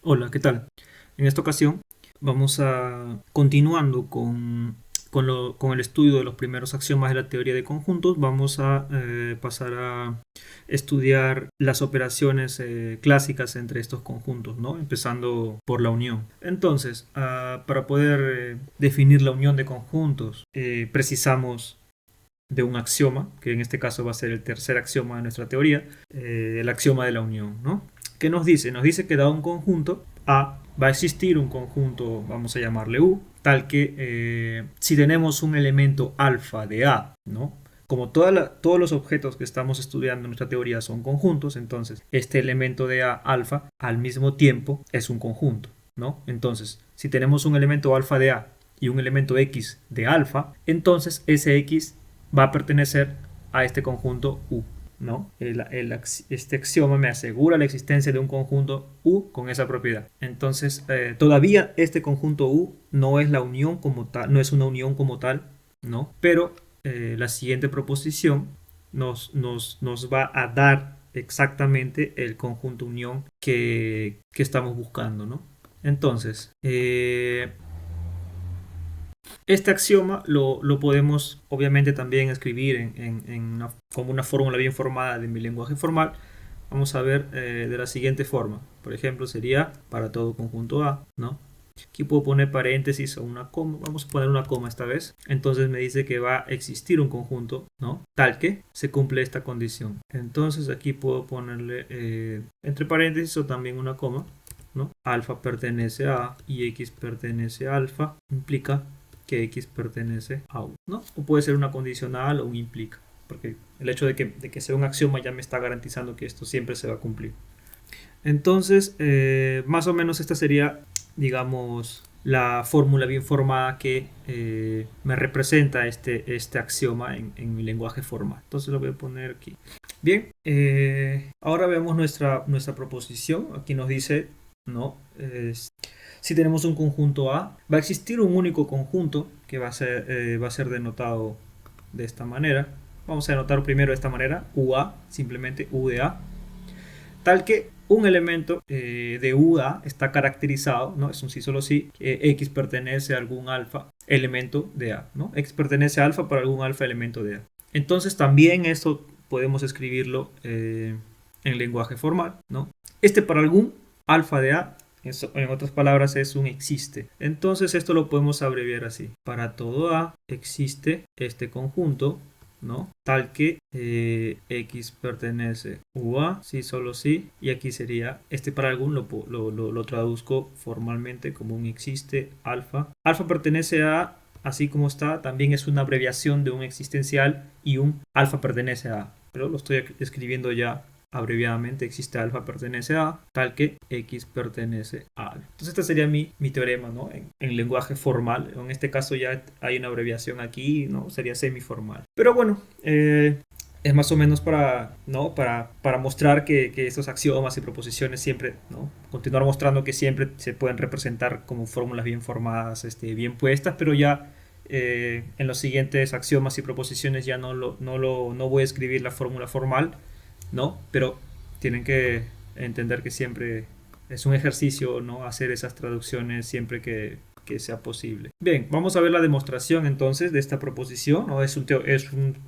Hola, ¿qué tal? En esta ocasión vamos a continuando con el estudio de los primeros axiomas de la teoría de conjuntos. Vamos a pasar a estudiar las operaciones clásicas entre estos conjuntos, ¿no? Empezando por la unión. Entonces, para poder definir la unión de conjuntos, precisamos de un axioma, que en este caso va a ser el tercer axioma de nuestra teoría, el axioma de la unión, ¿no? ¿Qué nos dice? Nos dice que dado un conjunto A, va a existir un conjunto, vamos a llamarle U, tal que si tenemos un elemento alfa de A, ¿no? Como todos los objetos que estamos estudiando en nuestra teoría son conjuntos, entonces este elemento de A alfa al mismo tiempo es un conjunto, ¿no? Entonces, si tenemos un elemento alfa de A y un elemento X de alfa, entonces ese X va a pertenecer a este conjunto U, ¿no? Este axioma me asegura la existencia de un conjunto U con esa propiedad. Entonces, todavía este conjunto U no es la unión como tal, no es una unión como tal, ¿no? Pero la siguiente proposición nos va a dar exactamente el conjunto unión que estamos buscando, ¿no? Entonces, este axioma lo podemos obviamente también escribir como una fórmula bien formada de mi lenguaje formal. Vamos a ver de la siguiente forma. Por ejemplo, sería para todo conjunto A, ¿no? Aquí puedo poner paréntesis o una coma. Vamos a poner una coma esta vez. Entonces me dice que va a existir un conjunto, ¿no? Tal que se cumple esta condición. Entonces aquí puedo ponerle entre paréntesis o también una coma, ¿no? Alfa pertenece a A y X pertenece a alfa. Implica que X pertenece a U, ¿no? O puede ser una condicional o un implica, porque el hecho de que sea un axioma ya me está garantizando que esto siempre se va a cumplir. Entonces, más o menos esta sería, digamos, la fórmula bien formada que me representa este axioma en mi lenguaje formal. Entonces lo voy a poner aquí. Bien, ahora vemos nuestra proposición. Aquí nos dice, ¿no? Si tenemos un conjunto A, va a existir un único conjunto que va a ser denotado de esta manera. Vamos a denotar primero de esta manera, UA, simplemente U de A, tal que un elemento de UA está caracterizado, ¿no? Es un sí solo sí, que X pertenece a algún alfa elemento de A, ¿no? X pertenece a alfa para algún alfa elemento de A. Entonces también esto podemos escribirlo en lenguaje formal, ¿no? Este para algún alfa de A, en otras palabras, es un existe. Entonces esto lo podemos abreviar así. Para todo A existe este conjunto, ¿no? Tal que X pertenece UA, sí, solo sí, y aquí sería, este para algún lo traduzco formalmente como un existe alfa. Alfa pertenece a, así como está, también es una abreviación de un existencial y un alfa pertenece a, pero lo estoy escribiendo ya abreviadamente. Existe alfa pertenece a, tal que X pertenece a. Entonces este sería mi teorema, ¿no? En lenguaje formal. En este caso ya hay una abreviación aquí, ¿no? Sería semiformal. Pero bueno, es más o menos ¿no? para mostrar que estos axiomas y proposiciones siempre, ¿no? Continuar mostrando que siempre se pueden representar como fórmulas bien formadas, bien puestas, pero ya en los siguientes axiomas y proposiciones ya no voy a escribir la fórmula formal, ¿no? Pero tienen que entender que siempre es un ejercicio, ¿no? Hacer esas traducciones siempre que sea posible. Bien, vamos a ver la demostración entonces de esta proposición, ¿no?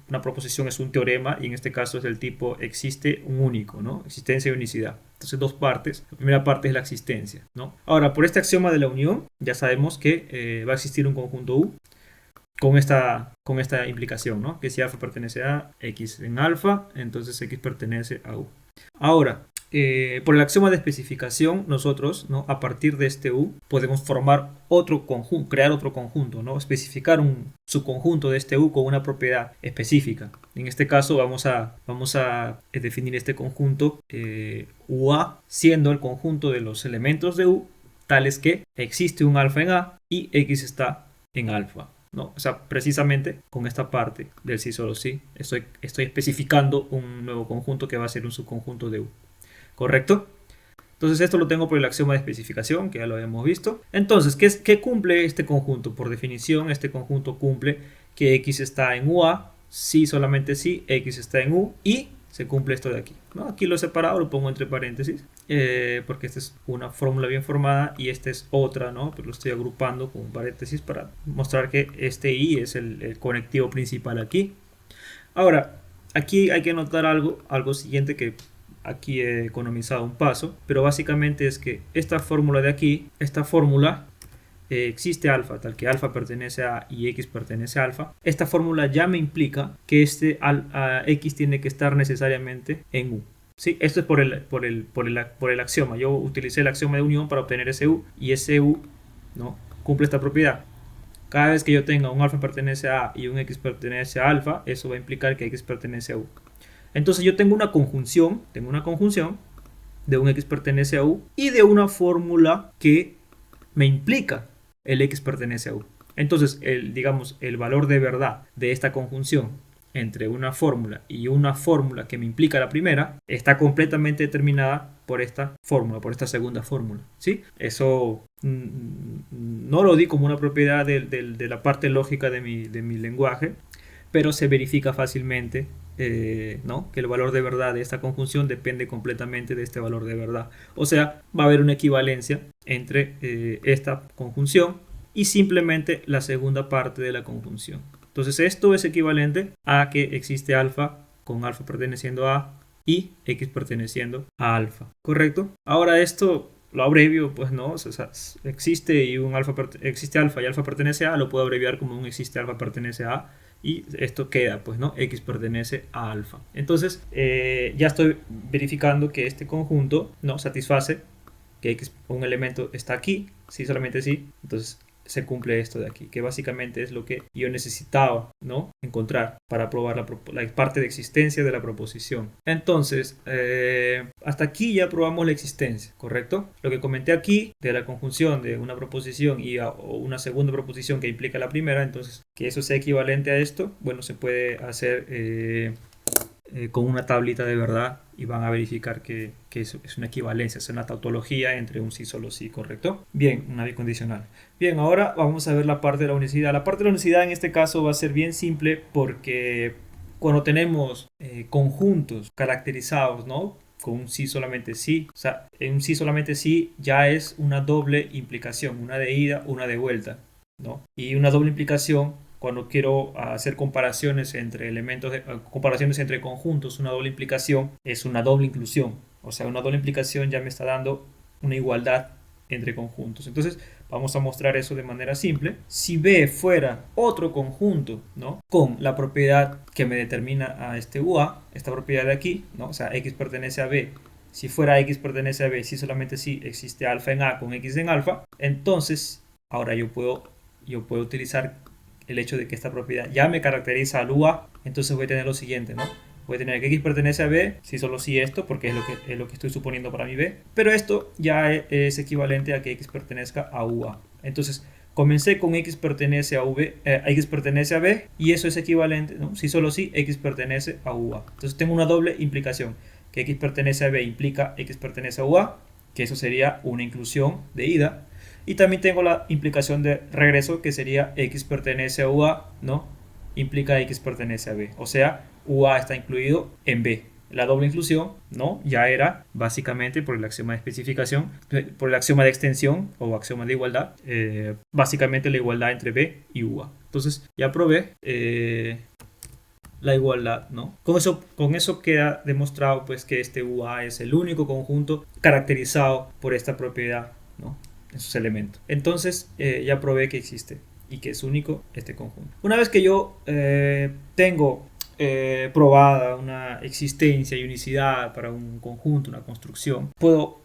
Una proposición es un teorema y en este caso es del tipo existe un único, ¿no? Existencia y unicidad. Entonces dos partes. La primera parte es la existencia, ¿no? Ahora, por este axioma de la unión ya sabemos que va a existir un conjunto U con esta implicación, ¿no? Que si alfa pertenece a X en alfa, entonces X pertenece a U. Ahora, por el axioma de especificación, nosotros, ¿no? A partir de este U, podemos formar otro conjunto, crear otro conjunto, ¿no? Especificar un subconjunto de este U con una propiedad específica. En este caso vamos a definir este conjunto UA siendo el conjunto de los elementos de U tales que existe un alfa en A y X está en alfa, ¿no? O sea, precisamente con esta parte del sí solo sí, estoy especificando un nuevo conjunto que va a ser un subconjunto de U. ¿Correcto? Entonces esto lo tengo por el axioma de especificación, que ya lo habíamos visto. Entonces, ¿qué cumple este conjunto? Por definición, este conjunto cumple que X está en UA, sí, solamente sí, X está en U, y se cumple esto de aquí, ¿no? Aquí lo he separado, lo pongo entre paréntesis, porque esta es una fórmula bien formada y esta es otra, ¿no? Pero lo estoy agrupando con paréntesis para mostrar que este I es el conectivo principal aquí. Ahora, aquí hay que notar algo siguiente, que aquí he economizado un paso, pero básicamente es que esta fórmula de aquí, esta fórmula, existe alfa, tal que alfa pertenece a y x pertenece a alfa. Esta fórmula ya me implica que x tiene que estar necesariamente en U. ¿Sí? Esto es por el axioma. Yo utilicé el axioma de unión para obtener ese U, y ese U, ¿no?, cumple esta propiedad. Cada vez que yo tenga un alfa pertenece a A y un x pertenece a alfa, eso va a implicar que x pertenece a U. Entonces yo tengo una conjunción de un x pertenece a U y de una fórmula que me implica el x pertenece a U. Entonces, el valor de verdad de esta conjunción entre una fórmula y una fórmula que me implica la primera está completamente determinada por esta fórmula, por esta segunda fórmula, ¿sí? Eso no lo di como una propiedad de la parte lógica de mi lenguaje, pero se verifica fácilmente, ¿no?, que el valor de verdad de esta conjunción depende completamente de este valor de verdad. O sea, va a haber una equivalencia entre esta conjunción y simplemente la segunda parte de la conjunción. Entonces esto es equivalente a que existe alfa con alfa perteneciendo a y x perteneciendo a alfa, ¿correcto? Ahora esto lo abrevio, pues no, o sea, existe alfa y alfa pertenece a, lo puedo abreviar como un existe alfa pertenece a, y esto queda, pues no, x pertenece a alfa. Entonces ya estoy verificando que este conjunto no satisface que x, un elemento está aquí, sí, solamente sí. Entonces se cumple esto de aquí, que básicamente es lo que yo necesitaba, ¿no?, encontrar para probar la parte de existencia de la proposición. Entonces, hasta aquí ya probamos la existencia, ¿correcto? Lo que comenté aquí de la conjunción de una proposición y una segunda proposición que implica la primera, entonces que eso sea equivalente a esto, bueno, se puede hacer con una tablita de verdad y van a verificar que eso es una equivalencia, es una tautología entre un sí solo sí, ¿correcto? Bien, una bicondicional. Bien, ahora vamos a ver la parte de la unicidad. La parte de la unicidad en este caso va a ser bien simple porque cuando tenemos conjuntos caracterizados, ¿no?, con un sí solamente sí, o sea, en un sí solamente sí ya es una doble implicación, una de ida, una de vuelta, ¿no? Y una doble implicación, cuando quiero hacer comparaciones entre comparaciones entre conjuntos, una doble implicación es una doble inclusión. O sea, una doble implicación ya me está dando una igualdad entre conjuntos. Entonces, vamos a mostrar eso de manera simple. Si B fuera otro conjunto, ¿no?, con la propiedad que me determina a este UA, esta propiedad de aquí, ¿no?, o sea, X pertenece a B. Si fuera X pertenece a B, si solamente si existe alfa en A con X en alfa, entonces, ahora yo puedo utilizar el hecho de que esta propiedad ya me caracteriza al UA, entonces voy a tener lo siguiente, ¿no? Voy a tener que X pertenece a B, si solo si esto, porque es lo que estoy suponiendo para mi B, pero esto ya es equivalente a que X pertenezca a UA. Entonces, comencé con X pertenece a X pertenece a B, y eso es equivalente, ¿no?, si solo si X pertenece a UA. Entonces tengo una doble implicación, que X pertenece a B implica X pertenece a UA, que eso sería una inclusión de ida. Y también tengo la implicación de regreso, que sería X pertenece a UA, ¿no?, implica X pertenece a B. O sea, UA está incluido en B. La doble inclusión, ¿no?, ya era básicamente por el axioma de especificación, por el axioma de extensión o axioma de igualdad, básicamente la igualdad entre B y UA. Entonces ya probé la igualdad, ¿no? Con eso queda demostrado, pues, que este UA es el único conjunto caracterizado por esta propiedad, ¿no?, en sus elementos. Entonces ya probé que existe y que es único este conjunto. Una vez que yo tengo probada una existencia y unicidad para un conjunto, una construcción, puedo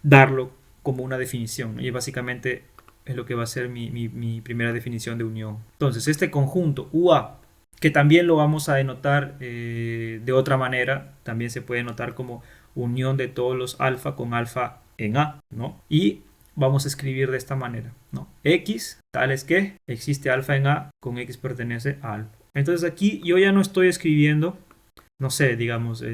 darlo como una definición, y básicamente es lo que va a ser mi primera definición de unión. Entonces este conjunto UA, que también lo vamos a denotar de otra manera, también se puede notar como unión de todos los alfa con alfa en A, ¿no? Y vamos a escribir de esta manera, ¿no? X, tal es que existe alfa en A con X pertenece a alfa. Entonces aquí yo ya no estoy escribiendo, no sé, digamos,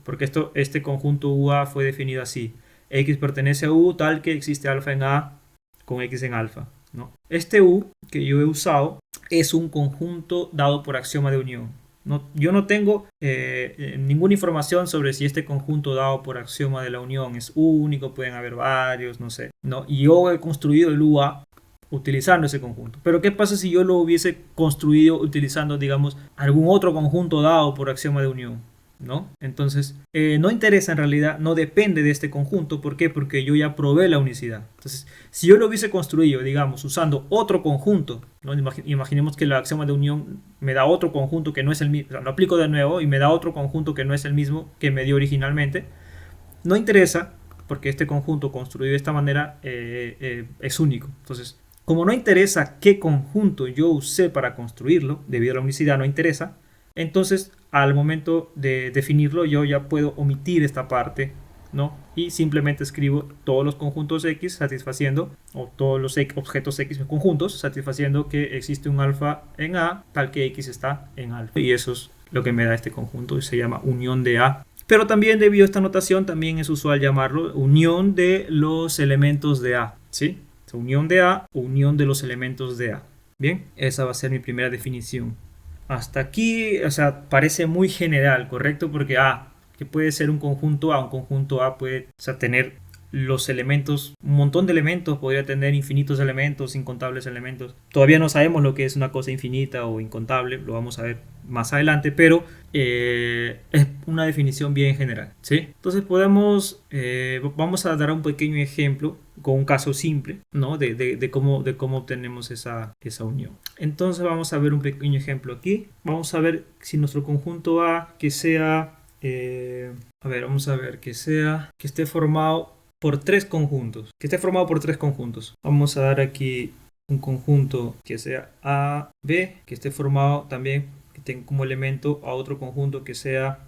porque este conjunto UA fue definido así. X pertenece a U tal que existe alfa en A con X en alfa, ¿no? Este U que yo he usado es un conjunto dado por axioma de unión. Yo no tengo ninguna información sobre si este conjunto dado por axioma de la unión es único, pueden haber varios, no sé, ¿no? Y yo he construido el UA utilizando ese conjunto. Pero ¿qué pasa si yo lo hubiese construido utilizando, digamos, algún otro conjunto dado por axioma de unión? ¿No? Entonces, no interesa en realidad, no depende de este conjunto. ¿Por qué? Porque yo ya probé la unicidad. Entonces, si yo lo hubiese construido, digamos, usando otro conjunto, ¿no? Imaginemos que el axioma de unión me da otro conjunto que no es el mismo, o sea, lo aplico de nuevo y me da otro conjunto que no es el mismo que me dio originalmente. No interesa, porque este conjunto construido de esta manera es único. Entonces, como no interesa qué conjunto yo usé para construirlo, debido a la unicidad no interesa, entonces al momento de definirlo yo ya puedo omitir esta parte, ¿no? Y simplemente escribo todos los conjuntos X satisfaciendo, o todos los objetos X conjuntos satisfaciendo que existe un alfa en A tal que X está en alfa. Y eso es lo que me da este conjunto y se llama unión de A. Pero también debido a esta notación también es usual llamarlo unión de los elementos de A, ¿sí? Unión de A, unión de los elementos de A. Bien, esa va a ser mi primera definición. Hasta aquí, o sea, parece muy general, ¿correcto? Porque que puede ser un conjunto A puede, o sea, tener los elementos, un montón de elementos, podría tener infinitos elementos, incontables elementos. Todavía no sabemos lo que es una cosa infinita o incontable, lo vamos a ver más adelante, pero es una definición bien general, ¿sí? Entonces vamos a dar un pequeño ejemplo con un caso simple, ¿no? de cómo obtenemos esa unión. Entonces vamos a ver un pequeño ejemplo aquí. Vamos a ver si nuestro conjunto A que sea, vamos a ver que esté formado por tres conjuntos. Que esté formado por tres conjuntos. Vamos a dar aquí un conjunto que sea A, B, que esté formado también, que tenga como elemento a otro conjunto que sea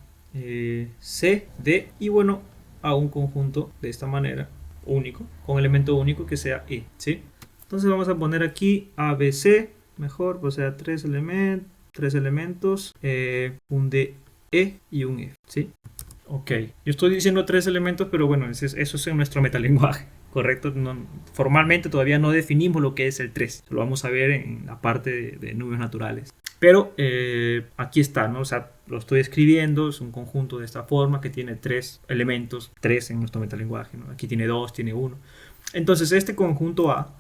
C, D, y bueno, a un conjunto de esta manera, único, con elemento único que sea E, ¿sí? Entonces vamos a poner aquí A, B, C, mejor, pues sea tres elementos, un D, E y un F, ¿sí? Ok, yo estoy diciendo tres elementos, pero bueno, eso es en nuestro metalenguaje, ¿correcto? Formalmente todavía no definimos lo que es el 3, lo vamos a ver en la parte de números naturales. Pero aquí está, ¿no? O sea, lo estoy escribiendo, es un conjunto de esta forma que tiene tres elementos, tres en nuestro metalenguaje, ¿no? Aquí tiene dos, tiene uno. Entonces este conjunto A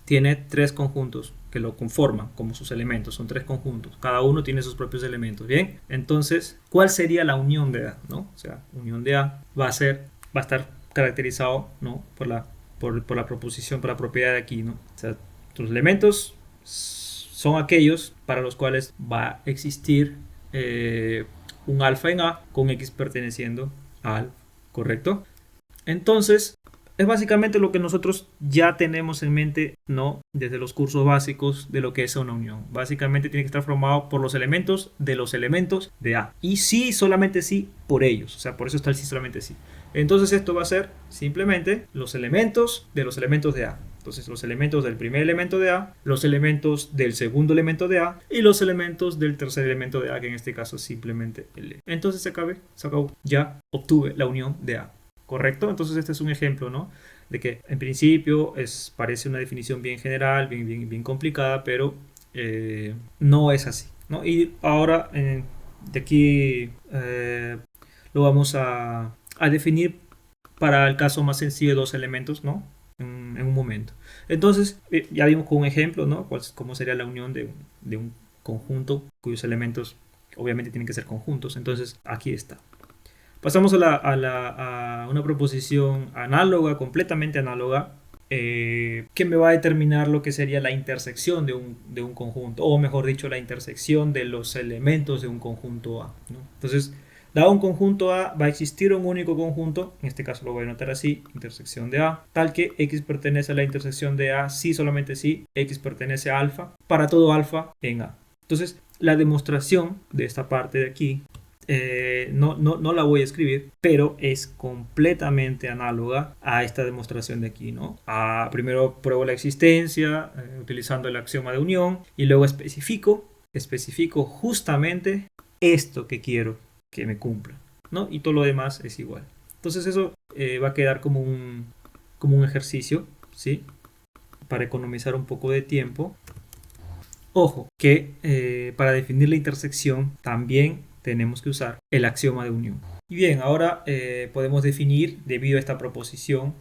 tiene tres conjuntos que lo conforman como sus elementos, son tres conjuntos, cada uno tiene sus propios elementos, ¿bien? Entonces, ¿cuál sería la unión de A, ¿no? O sea, unión de A va a estar caracterizado, ¿no? por la proposición, por la propiedad de aquí, ¿no? O sea, tus elementos son aquellos para los cuales va a existir un alfa en A con X perteneciendo al, ¿correcto? Entonces, es básicamente lo que nosotros ya tenemos en mente, ¿no? Desde los cursos básicos de lo que es una unión. Básicamente tiene que estar formado por los elementos de A. Y sí, solamente sí, por ellos. O sea, por eso está el sí, solamente sí. Entonces esto va a ser simplemente los elementos de los elementos de A. Entonces los elementos del primer elemento de A, los elementos del segundo elemento de A y los elementos del tercer elemento de A, que en este caso es simplemente el E. Entonces se acabó. Ya obtuve la unión de A. ¿Correcto? Entonces este es un ejemplo, ¿no? De que en principio parece una definición bien general, bien complicada, pero no es así, ¿no? Y ahora de aquí lo vamos a definir para el caso más sencillo de dos elementos, ¿no? En un momento. Entonces ya vimos con un ejemplo, ¿no? Cómo sería la unión de un conjunto cuyos elementos obviamente tienen que ser conjuntos. Entonces aquí está. Pasamos a una proposición análoga, completamente análoga, que me va a determinar lo que sería la intersección de un conjunto, o mejor dicho, la intersección de los elementos de un conjunto A, ¿no? Entonces, dado un conjunto A, va a existir un único conjunto, en este caso lo voy a anotar así, intersección de A, tal que X pertenece a la intersección de A, sí, solamente sí, X pertenece a alfa, para todo alfa en A. Entonces, la demostración de esta parte de aquí, no la voy a escribir, pero es completamente análoga a esta demostración de aquí, ¿no? Primero pruebo la existencia utilizando el axioma de unión y luego especifico justamente esto que quiero que me cumpla, ¿no? Y todo lo demás es igual. Entonces eso va a quedar como un ejercicio, ¿sí? Para economizar un poco de tiempo. Ojo, que para definir la intersección también tenemos que usar el axioma de unión. Y bien, ahora podemos definir, debido a esta proposición,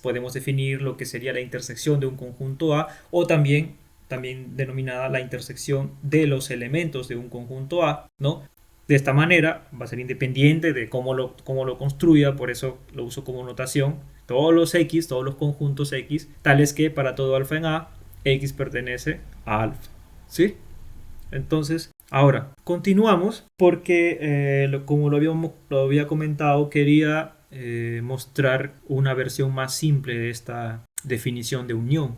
podemos definir lo que sería la intersección de un conjunto A, o también denominada la intersección de los elementos de un conjunto A, ¿no? De esta manera va a ser independiente de cómo lo construya, por eso lo uso como notación. Todos los X, todos los conjuntos X, tales que para todo alfa en A, X pertenece a alfa, ¿sí? Entonces, ahora, continuamos porque, como lo había comentado, quería mostrar una versión más simple de esta definición de unión,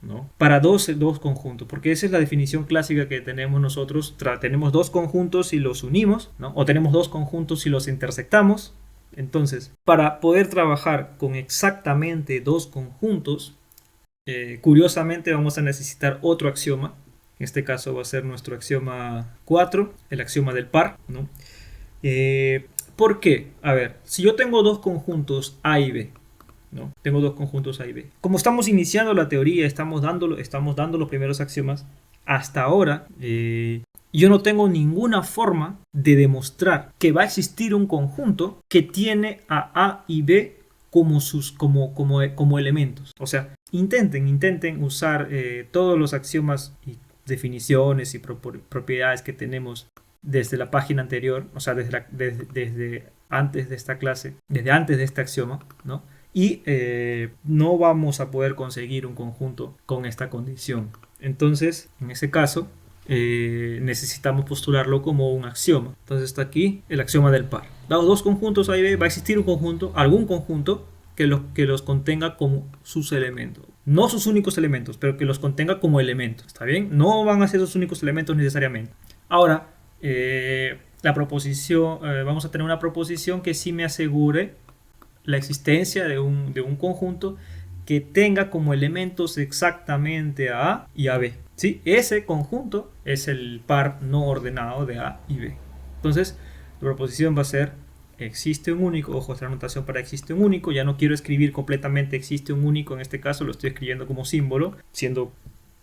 ¿no? Para dos conjuntos, porque esa es la definición clásica que tenemos nosotros. Tenemos dos conjuntos y los unimos, ¿no? O tenemos dos conjuntos y los intersectamos. Entonces, para poder trabajar con exactamente dos conjuntos, curiosamente vamos a necesitar otro axioma. En este caso va a ser nuestro axioma 4, el axioma del par, ¿no? ¿Por qué? A ver, si yo tengo dos conjuntos A y B, ¿no? Tengo dos conjuntos A y B. Como estamos iniciando la teoría, estamos dando los primeros axiomas, hasta ahora yo no tengo ninguna forma de demostrar que va a existir un conjunto que tiene a A y B como elementos. O sea, intenten usar todos los axiomas y definiciones y propiedades que tenemos desde la página anterior, o sea, desde antes de esta clase, desde antes de este axioma, ¿no? Y no vamos a poder conseguir un conjunto con esta condición. Entonces, en ese caso, necesitamos postularlo como un axioma. Entonces está aquí el axioma del par. Dados dos conjuntos A y B, va a existir un conjunto, algún conjunto que los contenga como sus elementos. No sus únicos elementos, pero que los contenga como elementos. ¿Está bien? No van a ser sus únicos elementos necesariamente. Ahora, la proposición, vamos a tener una proposición que sí me asegure la existencia de un conjunto que tenga como elementos exactamente a A y a B, ¿sí? Ese conjunto es el par no ordenado de A y B. Entonces, la proposición va a ser existe un único, ojo, esta anotación para existe un único, ya no quiero escribir completamente existe un único, en este caso lo estoy escribiendo como símbolo, siendo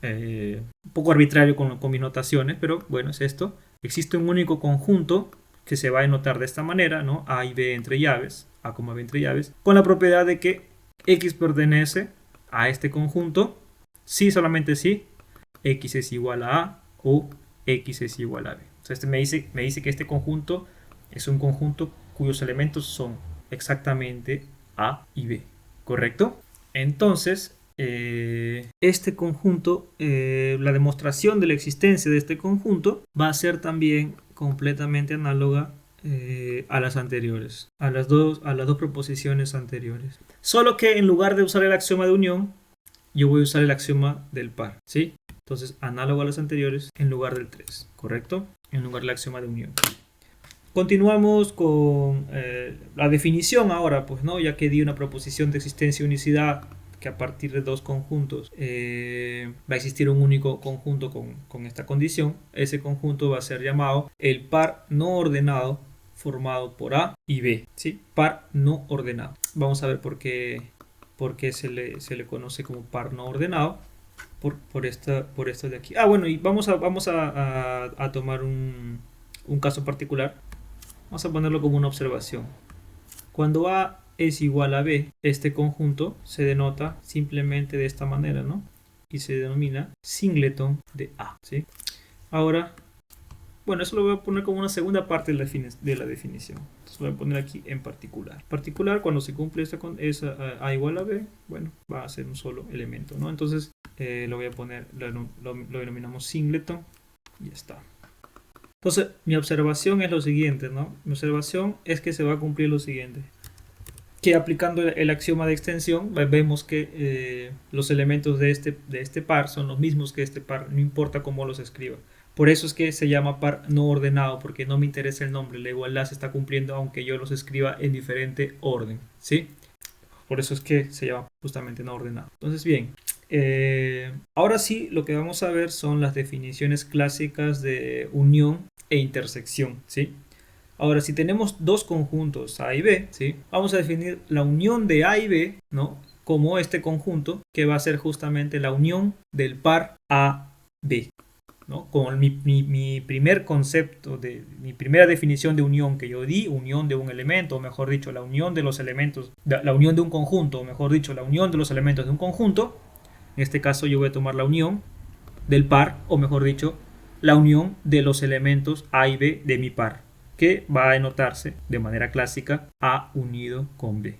un poco arbitrario con mis notaciones, pero bueno, es esto. Existe un único conjunto que se va a denotar de esta manera, ¿no? A y B entre llaves, A, B entre llaves, con la propiedad de que X pertenece a este conjunto, si solamente si X es igual a A o X es igual a B. Entonces me dice que este conjunto es un conjunto cuyos elementos son exactamente A y B, ¿correcto? Entonces, este conjunto, la demostración de la existencia de este conjunto va a ser también completamente análoga a las anteriores, a las dos proposiciones anteriores. Solo que en lugar de usar el axioma de unión, yo voy a usar el axioma del par, ¿sí? Entonces, análogo a las anteriores en lugar del 3, ¿correcto? En lugar del axioma de unión. Continuamos con la definición ahora, pues, ¿no? Ya que di una proposición de existencia y unicidad, que a partir de dos conjuntos va a existir un único conjunto con esta condición. Ese conjunto va a ser llamado el par no ordenado formado por A y B, ¿sí? Par no ordenado. Vamos a ver por qué se le conoce como par no ordenado. Por esto de aquí. Bueno, y vamos a tomar un caso particular. Vamos a ponerlo como una observación. Cuando A es igual a B, este conjunto se denota simplemente de esta manera, ¿no? Y se denomina singleton de A, ¿sí? Ahora, bueno, eso lo voy a poner como una segunda parte de la definición. Entonces voy a poner aquí en particular. Particular, cuando se cumple esa A igual a B, bueno, va a ser un solo elemento, ¿no? Entonces lo voy a poner, lo denominamos singleton y ya está. Entonces, mi observación es lo siguiente, ¿no? Mi observación es que se va a cumplir lo siguiente. Que aplicando el axioma de extensión, vemos que los elementos de este par son los mismos que este par, no importa cómo los escriba. Por eso es que se llama par no ordenado, porque no me interesa el nombre, la igualdad se está cumpliendo aunque yo los escriba en diferente orden, ¿sí? Por eso es que se llama justamente no ordenado. Entonces, bien. Ahora sí, lo que vamos a ver son las definiciones clásicas de unión e intersección, ¿sí? Ahora, si tenemos dos conjuntos A y B, ¿sí? Vamos a definir la unión de A y B, ¿no? Como este conjunto que va a ser justamente la unión del par A-B, ¿no? Con mi primer concepto, mi primera definición de unión que yo di, unión de un elemento, o mejor dicho, la unión de los elementos, la unión de un conjunto, o mejor dicho, la unión de los elementos de un conjunto. En este caso yo voy a tomar la unión del par, o mejor dicho, la unión de los elementos A y B de mi par, que va a denotarse de manera clásica A unido con B.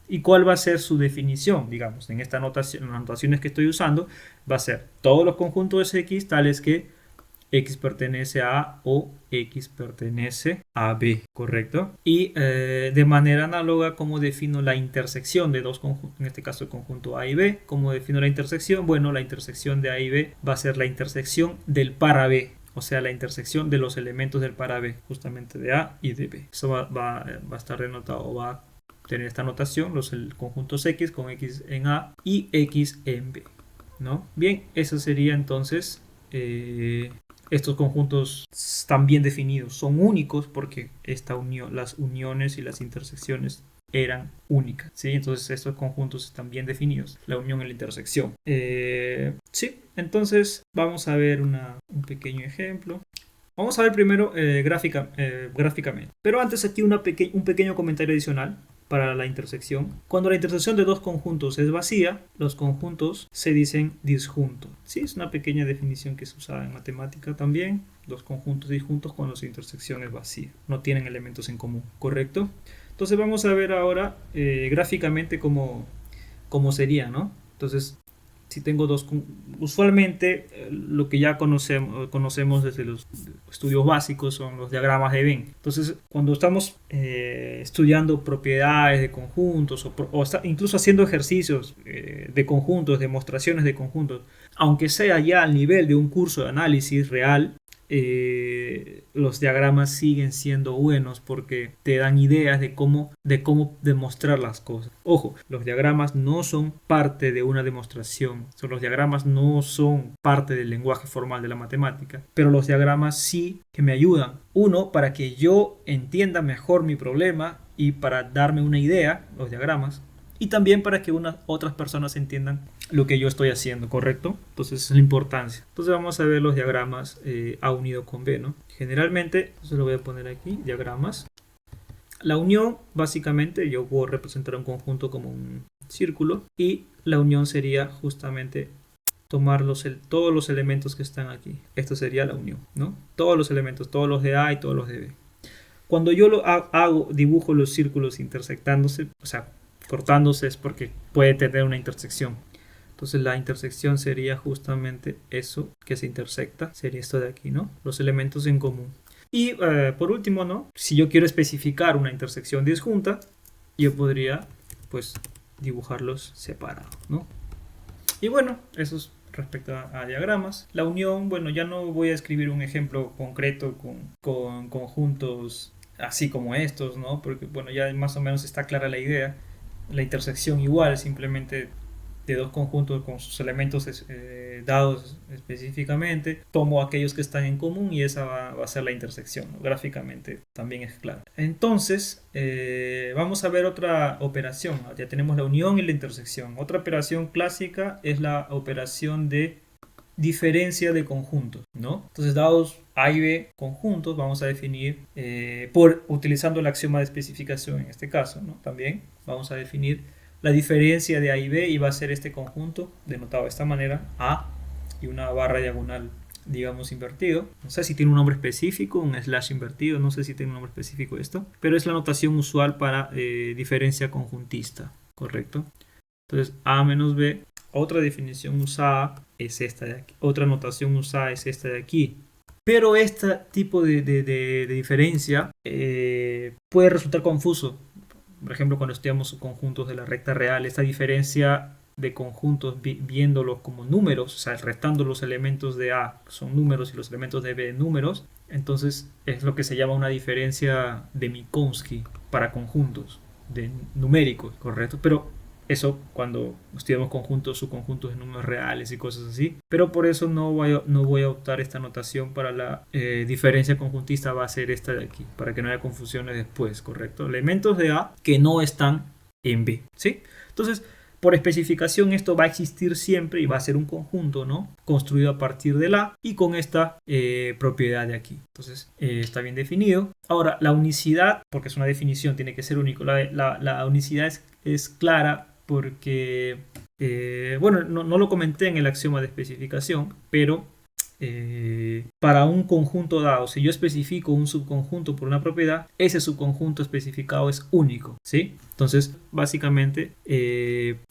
¿Y cuál va a ser su definición? Digamos, en esta notación, en las notaciones que estoy usando, va a ser todos los conjuntos X tales que X pertenece a A o X pertenece a B, ¿correcto? Y de manera análoga, ¿cómo defino la intersección de dos conjuntos? En este caso el conjunto A y B. ¿Cómo defino la intersección? Bueno, la intersección de A y B va a ser la intersección del par A B. O sea, la intersección de los elementos del par A B, justamente de A y de B. Eso va a estar denotado, va a tener esta notación, los conjuntos X con X en A y X en B, ¿no? Bien, eso sería entonces, estos conjuntos están bien definidos, son únicos porque las uniones y las intersecciones eran únicas, ¿sí? Entonces estos conjuntos están bien definidos, la unión y la intersección. Sí, entonces vamos a ver un pequeño ejemplo. Vamos a ver primero gráficamente. Pero antes aquí un pequeño comentario adicional para la intersección. Cuando la intersección de dos conjuntos es vacía, los conjuntos se dicen disjuntos. Sí, es una pequeña definición que se usa en matemática también. Dos conjuntos disjuntos cuando su intersección es vacía. No tienen elementos en común, ¿correcto? Entonces vamos a ver ahora gráficamente cómo sería, ¿no? Entonces, si tengo usualmente lo que ya conocemos desde los estudios básicos son los diagramas de Venn. Entonces, cuando estamos estudiando propiedades de conjuntos o incluso haciendo ejercicios de conjuntos, demostraciones de conjuntos, aunque sea ya al nivel de un curso de análisis real, los diagramas siguen siendo buenos porque te dan ideas de cómo demostrar las cosas. Ojo, los diagramas no son parte de una demostración, los diagramas no son parte del lenguaje formal de la matemática, pero los diagramas sí que me ayudan. Uno, para que yo entienda mejor mi problema y para darme una idea, los diagramas, y también para que otras personas entiendan lo que yo estoy haciendo, ¿correcto? Entonces es la importancia. Entonces vamos a ver los diagramas A unido con B, ¿no? Generalmente, entonces lo voy a poner aquí, diagramas. La unión, básicamente, yo puedo representar un conjunto como un círculo y la unión sería justamente tomar todos los elementos que están aquí. Esto sería la unión, ¿no? Todos los elementos, todos los de A y todos los de B. Cuando yo dibujo los círculos intersectándose, o sea, cortándose, es porque puede tener una intersección. Entonces la intersección sería justamente eso que se intersecta, sería esto de aquí, ¿no? Los elementos en común. Y por último, ¿no? Si yo quiero especificar una intersección disjunta, yo podría, pues, dibujarlos separados, ¿no? Y bueno, eso es respecto a diagramas. La unión, bueno, ya no voy a escribir un ejemplo concreto con conjuntos así como estos, ¿no? Porque, bueno, ya más o menos está clara la idea. La intersección igual, simplemente de dos conjuntos con sus elementos dados específicamente, tomo aquellos que están en común y esa va a ser la intersección, ¿no? Gráficamente también es claro. Entonces, vamos a ver otra operación. Ya tenemos la unión y la intersección. Otra operación clásica es la operación de diferencia de conjuntos, ¿no? Entonces, dados A y B conjuntos, vamos a definir, utilizando el axioma de especificación en este caso, ¿no? También vamos a definir la diferencia de A y B y va a ser este conjunto denotado de esta manera, A y una barra diagonal, digamos, invertido. No sé si tiene un nombre específico, un slash invertido, no sé si tiene un nombre específico esto, pero es la notación usual para diferencia conjuntista, ¿correcto? Entonces, A menos B. Otra definición usada es esta de aquí. Otra notación usada es esta de aquí. Pero este tipo de diferencia puede resultar confuso. Por ejemplo, cuando estudiamos conjuntos de la recta real, esta diferencia de conjuntos viéndolos como números, o sea, restando los elementos de A son números y los elementos de B números, entonces es lo que se llama una diferencia de Minkowski para conjuntos numéricos, ¿correcto? Pero eso cuando estudiamos subconjuntos de números reales y cosas así. Pero por eso no voy a optar esta notación para la diferencia conjuntista, va a ser esta de aquí, para que no haya confusiones después, ¿correcto? Elementos de A que no están en B, ¿sí? Entonces, por especificación esto va a existir siempre y va a ser un conjunto, ¿no? Construido a partir de la y con esta propiedad de aquí. Entonces está bien definido. Ahora la unicidad, porque es una definición, tiene que ser único. La unicidad es clara porque, bueno, no lo comenté en el axioma de especificación, pero para un conjunto dado, si yo especifico un subconjunto por una propiedad, ese subconjunto especificado es único, ¿sí? Entonces, básicamente,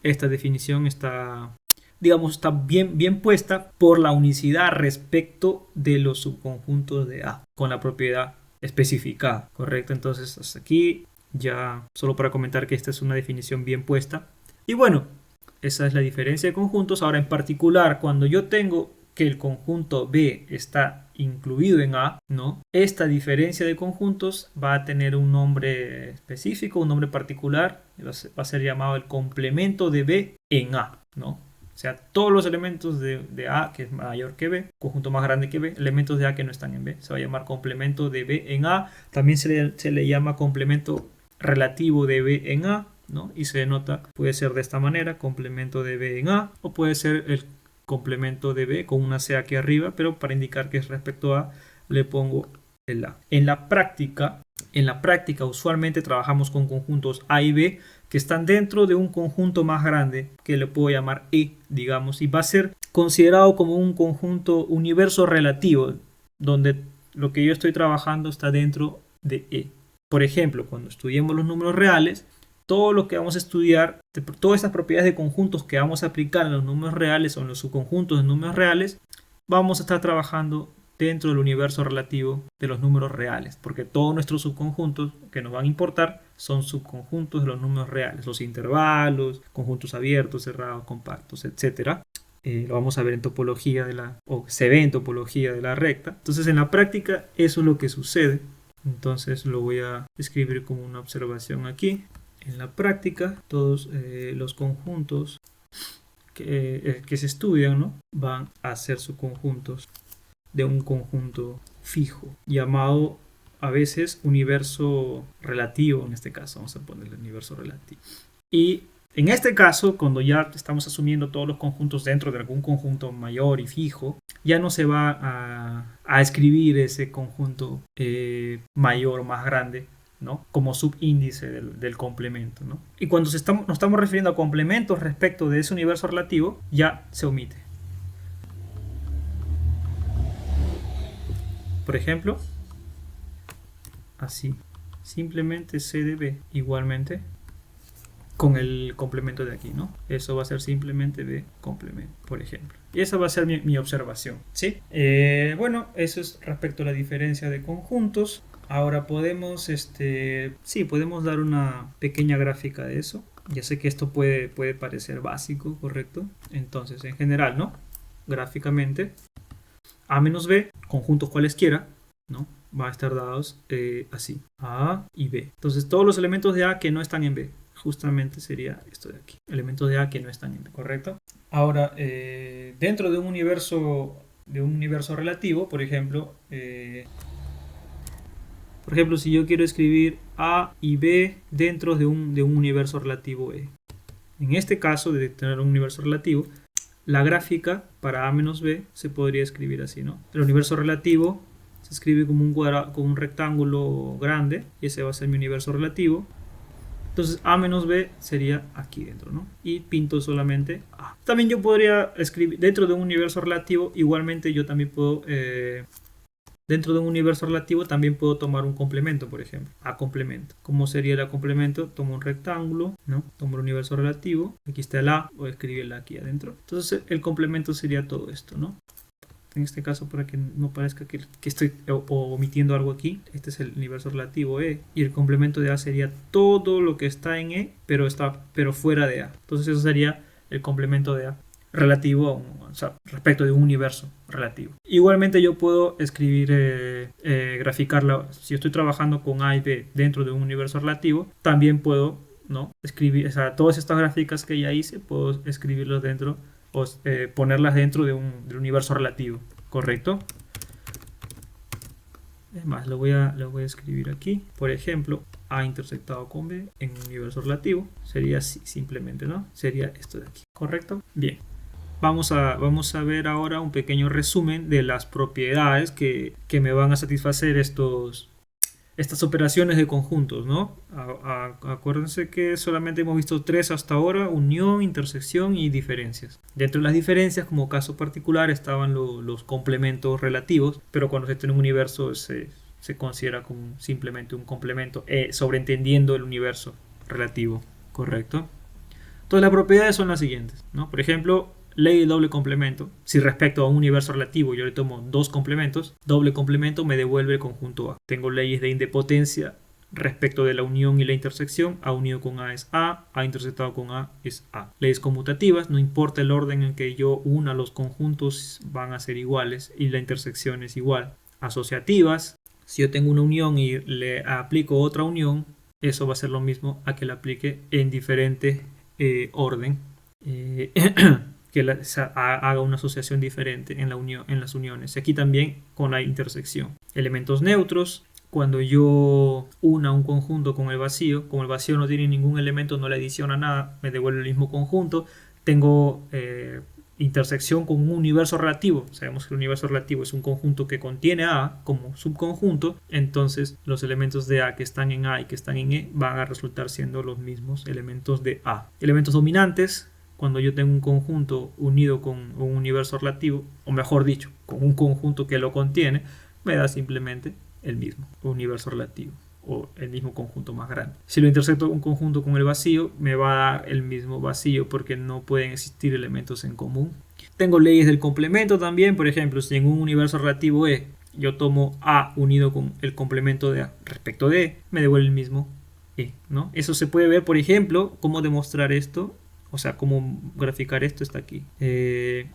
esta definición está, digamos, está bien puesta por la unicidad respecto de los subconjuntos de A, con la propiedad especificada, ¿correcto? Entonces, hasta aquí ya solo para comentar que esta es una definición bien puesta. Y bueno, esa es la diferencia de conjuntos. Ahora, en particular, cuando yo tengo que el conjunto B está incluido en A, ¿no? Esta diferencia de conjuntos va a tener un nombre específico, un nombre particular, va a ser llamado el complemento de B en A, ¿no? O sea, todos los elementos de A que es mayor que B, conjunto más grande que B, elementos de A que no están en B, se va a llamar complemento de B en A. También se le llama complemento relativo de B en A, ¿no? Y se denota, puede ser de esta manera, complemento de B en A, o puede ser el complemento de B con una C aquí arriba, pero para indicar que es respecto a, le pongo el A. En la práctica usualmente trabajamos con conjuntos A y B que están dentro de un conjunto más grande que le puedo llamar E, digamos, y va a ser considerado como un conjunto universo relativo, donde lo que yo estoy trabajando está dentro de E. Por ejemplo, cuando estudiemos los números reales, todo lo que vamos a estudiar, todas estas propiedades de conjuntos que vamos a aplicar en los números reales o en los subconjuntos de números reales, vamos a estar trabajando dentro del universo relativo de los números reales, porque todos nuestros subconjuntos que nos van a importar son subconjuntos de los números reales, los intervalos, conjuntos abiertos, cerrados, compactos, etc. Lo vamos a ver en topología o se ve en topología de la recta. Entonces en la práctica eso es lo que sucede. Entonces lo voy a escribir como una observación aquí. En la práctica, todos los conjuntos que se estudian, ¿no? Van a ser subconjuntos de un conjunto fijo, llamado a veces universo relativo. En este caso vamos a ponerle universo relativo. Y en este caso, cuando ya estamos asumiendo todos los conjuntos dentro de algún conjunto mayor y fijo, ya no se va a escribir ese conjunto mayor o más grande, ¿no? Como subíndice del complemento, ¿no? Y cuando nos estamos refiriendo a complementos respecto de ese universo relativo, ya se omite. Por ejemplo, así, simplemente C de B igualmente con el complemento de aquí, ¿no? Eso va a ser simplemente B complemento, por ejemplo. Y esa va a ser mi observación, ¿sí? Bueno, eso es respecto a la diferencia de conjuntos. Ahora podemos, podemos dar una pequeña gráfica de eso. Ya sé que esto puede parecer básico, ¿correcto? Entonces, en general, ¿no? Gráficamente, A menos B, conjuntos cualesquiera, ¿no? Va a estar dados así, A y B. Entonces, todos los elementos de A que no están en B, justamente sería esto de aquí. Elementos de A que no están en B, ¿correcto? Ahora, dentro de un universo relativo, por ejemplo, si yo quiero escribir A y B dentro de un universo relativo E. En este caso, de tener un universo relativo, la gráfica para A menos B se podría escribir así, ¿no? El universo relativo se escribe como un rectángulo grande, y ese va a ser mi universo relativo. Entonces A menos B sería aquí dentro, ¿no? Y pinto solamente A. También yo podría escribir dentro de un universo relativo, igualmente yo también puedo... Dentro de un universo relativo también puedo tomar un complemento, por ejemplo, A complemento. ¿Cómo sería el A complemento? Tomo un rectángulo, ¿no? Tomo el universo relativo, aquí está el A, voy a escribirla aquí adentro. Entonces el complemento sería todo esto, ¿no? En este caso, para que no parezca que estoy omitiendo algo aquí, este es el universo relativo E, y el complemento de A sería todo lo que está en E, pero fuera de A. Entonces eso sería el complemento de A relativo, o sea, respecto de un universo relativo. Igualmente yo puedo escribir, graficarla, si estoy trabajando con A y B dentro de un universo relativo, también puedo, ¿no? escribir, o sea, todas estas gráficas que ya hice, puedo escribirlas dentro, o ponerlas dentro del universo relativo, ¿correcto? Es más, lo voy a escribir aquí. Por ejemplo, A intersectado con B en un universo relativo. Sería así simplemente, ¿no? Sería esto de aquí, ¿correcto? Bien. Vamos a ver ahora un pequeño resumen de las propiedades que me van a satisfacer estas operaciones de conjuntos, ¿no? Acuérdense que solamente hemos visto 3 hasta ahora: unión, intersección y diferencias. Dentro de las diferencias, como caso particular, estaban los complementos relativos, pero cuando se tiene un universo se considera como simplemente un complemento, sobreentendiendo el universo relativo, ¿correcto? Entonces las propiedades son las siguientes, ¿no? Por ejemplo, ley de doble complemento. Si respecto a un universo relativo yo le tomo 2 complementos, doble complemento me devuelve el conjunto A. Tengo leyes de idempotencia respecto de la unión y la intersección. A unido con A es A intersectado con A es A. Leyes conmutativas, no importa el orden en que yo una los conjuntos van a ser iguales y la intersección es igual. Asociativas, si yo tengo una unión y le aplico otra unión, eso va a ser lo mismo a que le aplique en diferente orden. Que haga una asociación diferente en las uniones. Aquí también con la intersección. Elementos neutros, cuando yo una un conjunto con el vacío, como el vacío no tiene ningún elemento, no le adiciona nada, me devuelve el mismo conjunto. Tengo intersección con un universo relativo. Sabemos que el universo relativo es un conjunto que contiene A como subconjunto, entonces los elementos de A que están en A y que están en E van a resultar siendo los mismos elementos de A. Elementos dominantes, cuando yo tengo un conjunto unido con un universo relativo, o mejor dicho, con un conjunto que lo contiene, me da simplemente el mismo universo relativo o el mismo conjunto más grande. Si lo intersecto un conjunto con el vacío, me va a dar el mismo vacío porque no pueden existir elementos en común. Tengo leyes del complemento también. Por ejemplo, si en un universo relativo E yo tomo A unido con el complemento de A respecto de E, me devuelve el mismo E, ¿no? Eso se puede ver, por ejemplo, cómo demostrar esto. O sea, cómo graficar esto está aquí.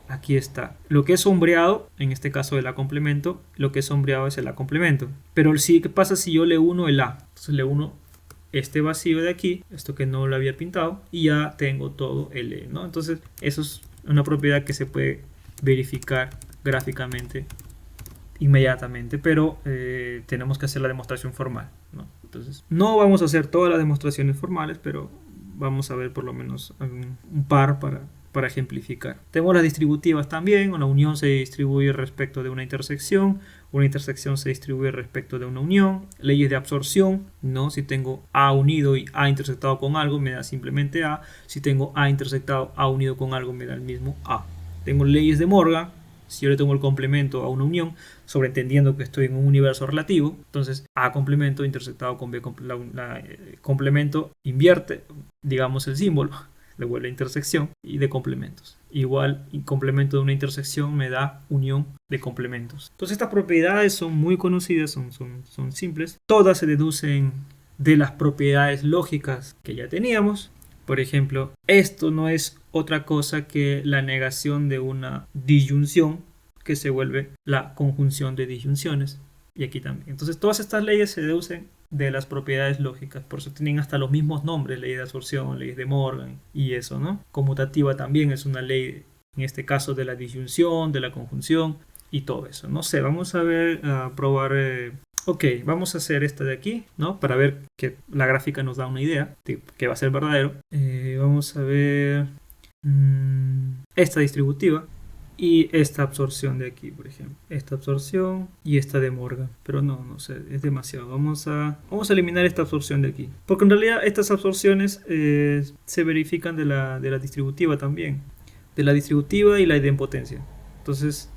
Aquí está. Lo que es sombreado, en este caso el A complemento, lo que es sombreado es el A complemento. Pero sí, ¿qué pasa si yo le uno el A? Entonces le uno este vacío de aquí, esto que no lo había pintado, y ya tengo todo el E, ¿no? Entonces, eso es una propiedad que se puede verificar gráficamente inmediatamente, pero tenemos que hacer la demostración formal, ¿no? Entonces, no vamos a hacer todas las demostraciones formales, pero vamos a ver por lo menos un par para ejemplificar. Tenemos las distributivas también. Una unión se distribuye respecto de una intersección se distribuye respecto de una unión. Leyes de absorción, ¿no? Si tengo A unido y A intersectado con algo, me da simplemente A. Si tengo A intersectado, A unido con algo, me da el mismo A. Tengo leyes de Morgan. Si yo le tomo el complemento a una unión, sobreentendiendo que estoy en un universo relativo, entonces A complemento intersectado con B, complemento invierte, digamos, el símbolo, devuelve intersección y de complementos. Igual, y complemento de una intersección me da unión de complementos. Entonces estas propiedades son muy conocidas, son simples. Todas se deducen de las propiedades lógicas que ya teníamos. Por ejemplo, esto no es otra cosa que la negación de una disyunción que se vuelve la conjunción de disyunciones. Y aquí también. Entonces todas estas leyes se deducen de las propiedades lógicas. Por eso tienen hasta los mismos nombres: ley de absorción, ley de Morgan y eso, ¿no? Conmutativa también es una ley, en este caso, de la disyunción, de la conjunción y todo eso. No sé, vamos a ver, a probar. Ok, vamos a hacer esta de aquí, ¿no? Para ver que la gráfica nos da una idea de que va a ser verdadero. Vamos a ver esta distributiva y esta absorción de aquí, por ejemplo. Esta absorción y esta de Morgan. Pero no sé, es demasiado. Vamos a eliminar esta absorción de aquí. Porque en realidad estas absorciones se verifican de la distributiva también. De la distributiva y la idempotencia. Entonces,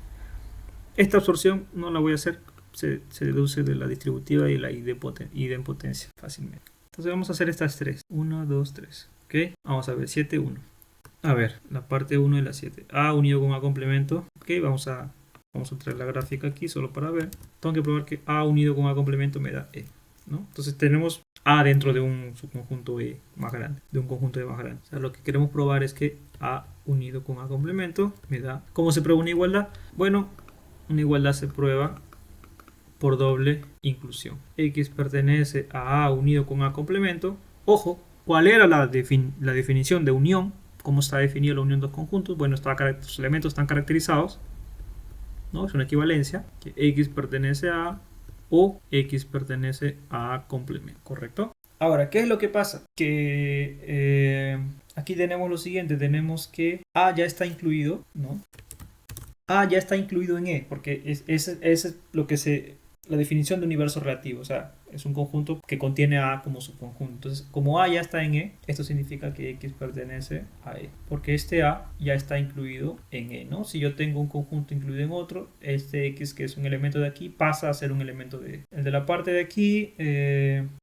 esta absorción no la voy a hacer. Se deduce de la distributiva y la idempotencia fácilmente. Entonces vamos a hacer estas tres. 1, 2, 3. ¿Ok? Vamos a ver, 7, 1. A ver, la parte 1 de la 7. A unido con A complemento. Ok, vamos a traer la gráfica aquí solo para ver. Tengo que probar que A unido con A complemento me da E, ¿no? Entonces tenemos A dentro de un subconjunto E más grande, de un conjunto E más grande. O sea, lo que queremos probar es que A unido con A complemento me da... ¿Cómo se prueba una igualdad? Bueno, una igualdad se prueba por doble inclusión. X pertenece a A unido con A complemento. Ojo, ¿cuál era la definición de unión? ¿Cómo está definida la unión de dos conjuntos? Bueno, los elementos están caracterizados, ¿no? Es una equivalencia, que X pertenece a A o X pertenece a A complemento, ¿correcto? Ahora, ¿qué es lo que pasa? Que aquí tenemos lo siguiente, tenemos que A ya está incluido, ¿no? A ya está incluido en E, porque es lo que la definición de universo relativo, o sea, es un conjunto que contiene a A como subconjunto. Entonces, como A ya está en E, esto significa que X pertenece a E, porque este A ya está incluido en E, ¿no? Si yo tengo un conjunto incluido en otro, este X, que es un elemento de aquí, pasa a ser un elemento de E. El de la parte de aquí,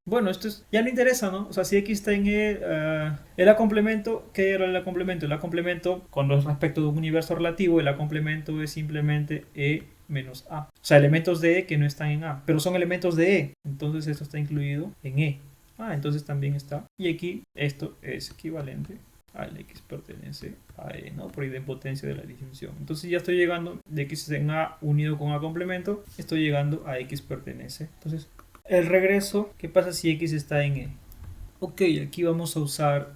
bueno, ya no interesa, ¿no? O sea, si X está en E, el A complemento, ¿qué era el A complemento? El A complemento, con respecto de un universo relativo, el A complemento es simplemente E menos A. O sea, elementos de E que no están en A, pero son elementos de E. Entonces esto está incluido en E. Entonces también está. Y aquí esto es equivalente al X pertenece a E, ¿no? Por idempotencia de la disyunción. Entonces ya estoy llegando de X en A unido con A complemento, estoy llegando a X pertenece. Entonces, el regreso, ¿qué pasa si X está en E? Ok, aquí vamos a usar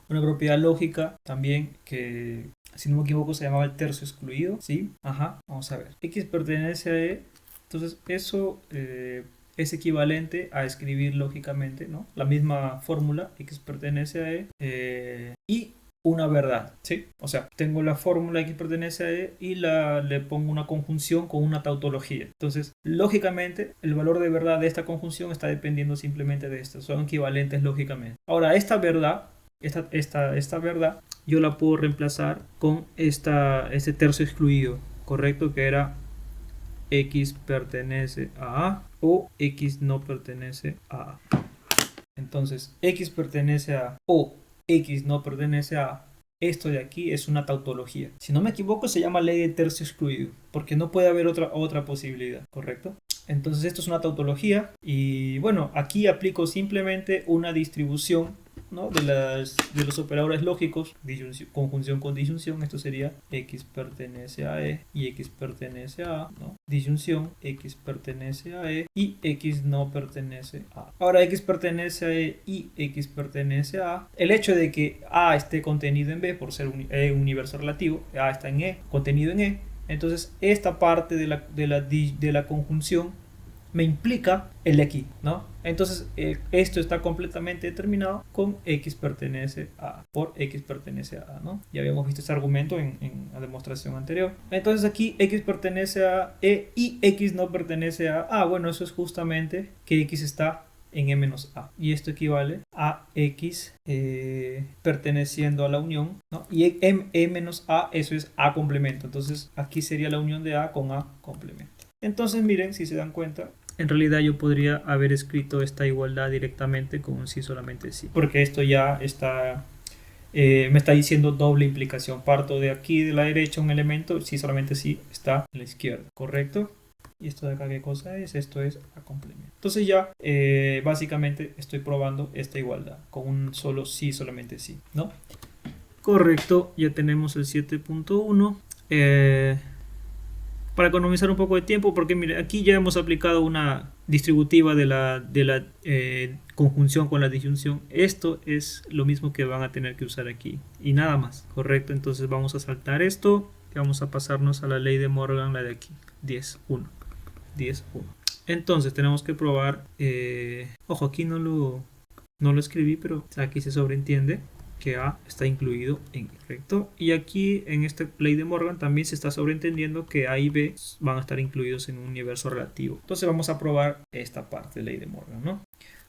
una propiedad lógica también que, si no me equivoco, se llamaba el tercio excluido, ¿sí? Ajá, vamos a ver. X pertenece a E, entonces eso es equivalente a escribir lógicamente, ¿no? La misma fórmula, X pertenece a E, y una verdad, ¿sí? O sea, tengo la fórmula X pertenece a E y le pongo una conjunción con una tautología. Entonces, lógicamente, el valor de verdad de esta conjunción está dependiendo simplemente de esto. Son equivalentes lógicamente. Ahora, esta verdad, esta verdad, yo la puedo reemplazar con este tercio excluido, ¿correcto? Que era X pertenece a A o X no pertenece a A. Entonces, X pertenece a o X no pertenece a. Esto de aquí es una tautología. Si no me equivoco, se llama ley de tercio excluido, porque no puede haber otra posibilidad, ¿correcto? Entonces, esto es una tautología y bueno, aquí aplico simplemente una distribución, ¿no? de los operadores lógicos, conjunción con disyunción. Esto sería X pertenece a E y X pertenece a A, ¿no? Disyunción, X pertenece a E y X no pertenece a A. Ahora, X pertenece a E y X pertenece a A. El hecho de que A esté contenido en B, por ser un universo relativo, A está en E, contenido en E, entonces esta parte de la conjunción me implica el de aquí, ¿no? Entonces esto está completamente determinado con X pertenece a, por X pertenece a, ¿no? Ya habíamos visto ese argumento en la demostración anterior. Entonces aquí X pertenece a E y X no pertenece a A. Bueno, eso es justamente que X está en E menos A. Y esto equivale a X perteneciendo a la unión, ¿no? Y E menos A, eso es A complemento. Entonces aquí sería la unión de A con A complemento. Entonces miren, si se dan cuenta, en realidad yo podría haber escrito esta igualdad directamente con un sí solamente sí, porque esto ya está me está diciendo doble implicación. Parto de aquí de la derecha un elemento, sí solamente sí está a la izquierda, ¿correcto? Y esto de acá, ¿qué cosa es? Esto es A complemento. Entonces ya básicamente estoy probando esta igualdad con un solo sí solamente sí, ¿no? Correcto, ya tenemos el 7.1. Para economizar un poco de tiempo, porque mire, aquí ya hemos aplicado una distributiva de la conjunción con la disyunción. Esto es lo mismo que van a tener que usar aquí y nada más, ¿correcto? Entonces vamos a saltar esto y vamos a pasarnos a la ley de Morgan, la de aquí, 10.1. Entonces tenemos que probar, ojo, aquí no lo escribí, pero aquí se sobreentiende que A está incluido en E, ¿correcto? Y aquí en esta ley de Morgan también se está sobreentendiendo que A y B van a estar incluidos en un universo relativo. Entonces vamos a probar esta parte de ley de Morgan, ¿no?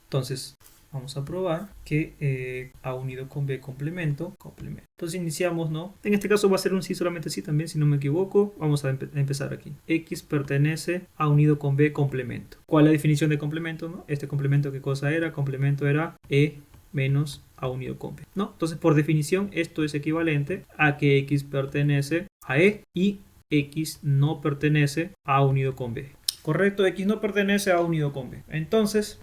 Entonces vamos a probar que A unido con B complemento. Entonces iniciamos, ¿no? En este caso va a ser un sí solamente sí también, si no me equivoco. Vamos a empezar aquí. X pertenece a unido con B complemento. ¿Cuál es la definición de complemento, no? Este complemento, ¿qué cosa era? Complemento era E menos A unido con B, ¿no? Entonces, por definición, esto es equivalente a que X pertenece a E y X no pertenece a A unido con B. ¿Correcto? X no pertenece a A unido con B. Entonces,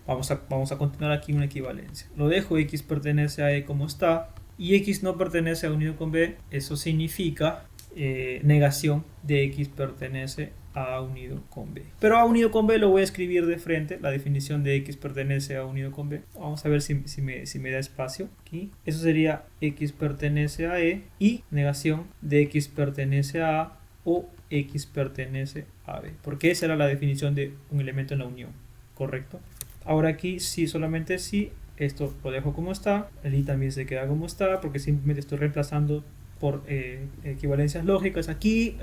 vamos a continuar aquí una equivalencia. Lo dejo, X pertenece a E como está y X no pertenece a A unido con B. Eso significa negación de X pertenece a A unido con B. Pero A unido con B lo voy a escribir de frente, la definición de X pertenece a A unido con B. Vamos a ver si me da espacio aquí. Eso sería X pertenece a E y negación de X pertenece a A o X pertenece a B. Porque esa era la definición de un elemento en la unión, ¿correcto? Ahora aquí sí, solamente sí, esto lo dejo como está, el i también se queda como está, porque simplemente estoy reemplazando por equivalencias lógicas. Aquí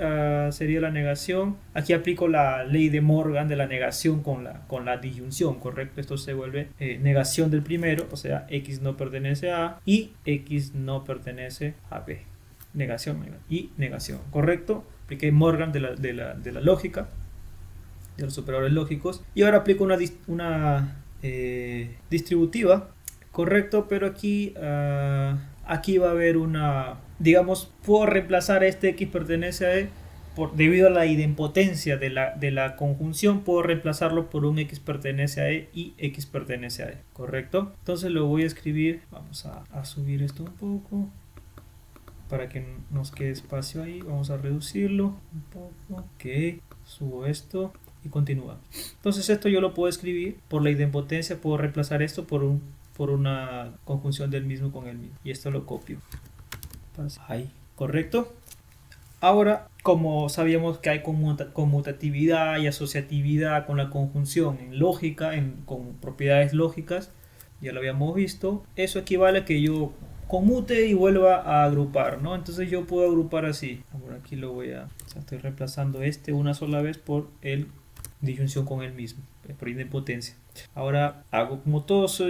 sería la negación. Aquí aplico la ley de Morgan de la negación con la disyunción, ¿correcto? Esto se vuelve negación del primero, o sea, x no pertenece a A y x no pertenece a B. Negación y negación, ¿correcto? Apliqué Morgan de la lógica, de los operadores lógicos. Y ahora aplico una distributiva, correcto, pero aquí va a haber una, digamos, puedo reemplazar este x pertenece a E debido a la idempotencia de la conjunción, puedo reemplazarlo por un x pertenece a E y x pertenece a E, correcto. Entonces lo voy a escribir, vamos a subir esto un poco para que nos quede espacio ahí, vamos a reducirlo un poco, ok, subo esto y continúa. Entonces esto yo lo puedo escribir por la idempotencia, puedo reemplazar esto por una conjunción del mismo con el mismo, y esto lo copio ahí, correcto. Ahora, como sabíamos que hay conmutatividad y asociatividad con la conjunción en lógica, con propiedades lógicas, ya lo habíamos visto, eso equivale a que yo conmute y vuelva a agrupar, ¿no? Entonces yo puedo agrupar así. Ahora aquí estoy reemplazando una sola vez por el disyunción con el mismo, por idempotencia. Ahora hago como todos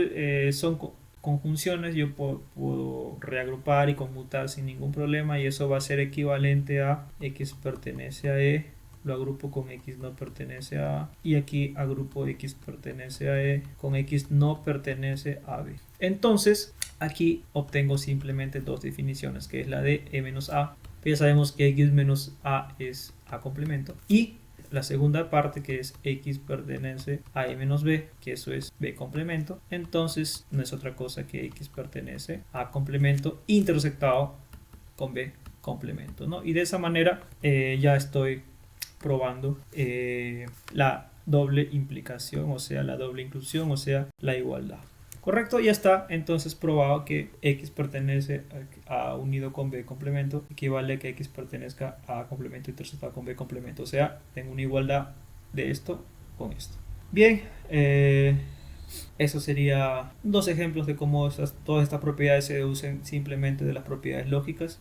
son conjunciones, yo puedo reagrupar y conmutar sin ningún problema, y eso va a ser equivalente a x pertenece a E, lo agrupo con x no pertenece a A, y aquí agrupo x pertenece a E con x no pertenece a B. Entonces aquí obtengo simplemente dos definiciones, que es la de E menos A, ya sabemos que x menos A es A complemento, y la segunda parte, que es x pertenece a E menos B, que eso es B complemento. Entonces no es otra cosa que x pertenece a A complemento intersectado con B complemento, ¿no? Y de esa manera ya estoy probando la doble implicación, o sea, la doble inclusión, o sea, la igualdad. Correcto, ya está entonces probado que x pertenece a unido con B complemento equivale a que x pertenezca a A complemento intersectado con B complemento. O sea, tengo una igualdad de esto con esto. Bien, eso sería dos ejemplos de cómo todas estas propiedades se deducen simplemente de las propiedades lógicas.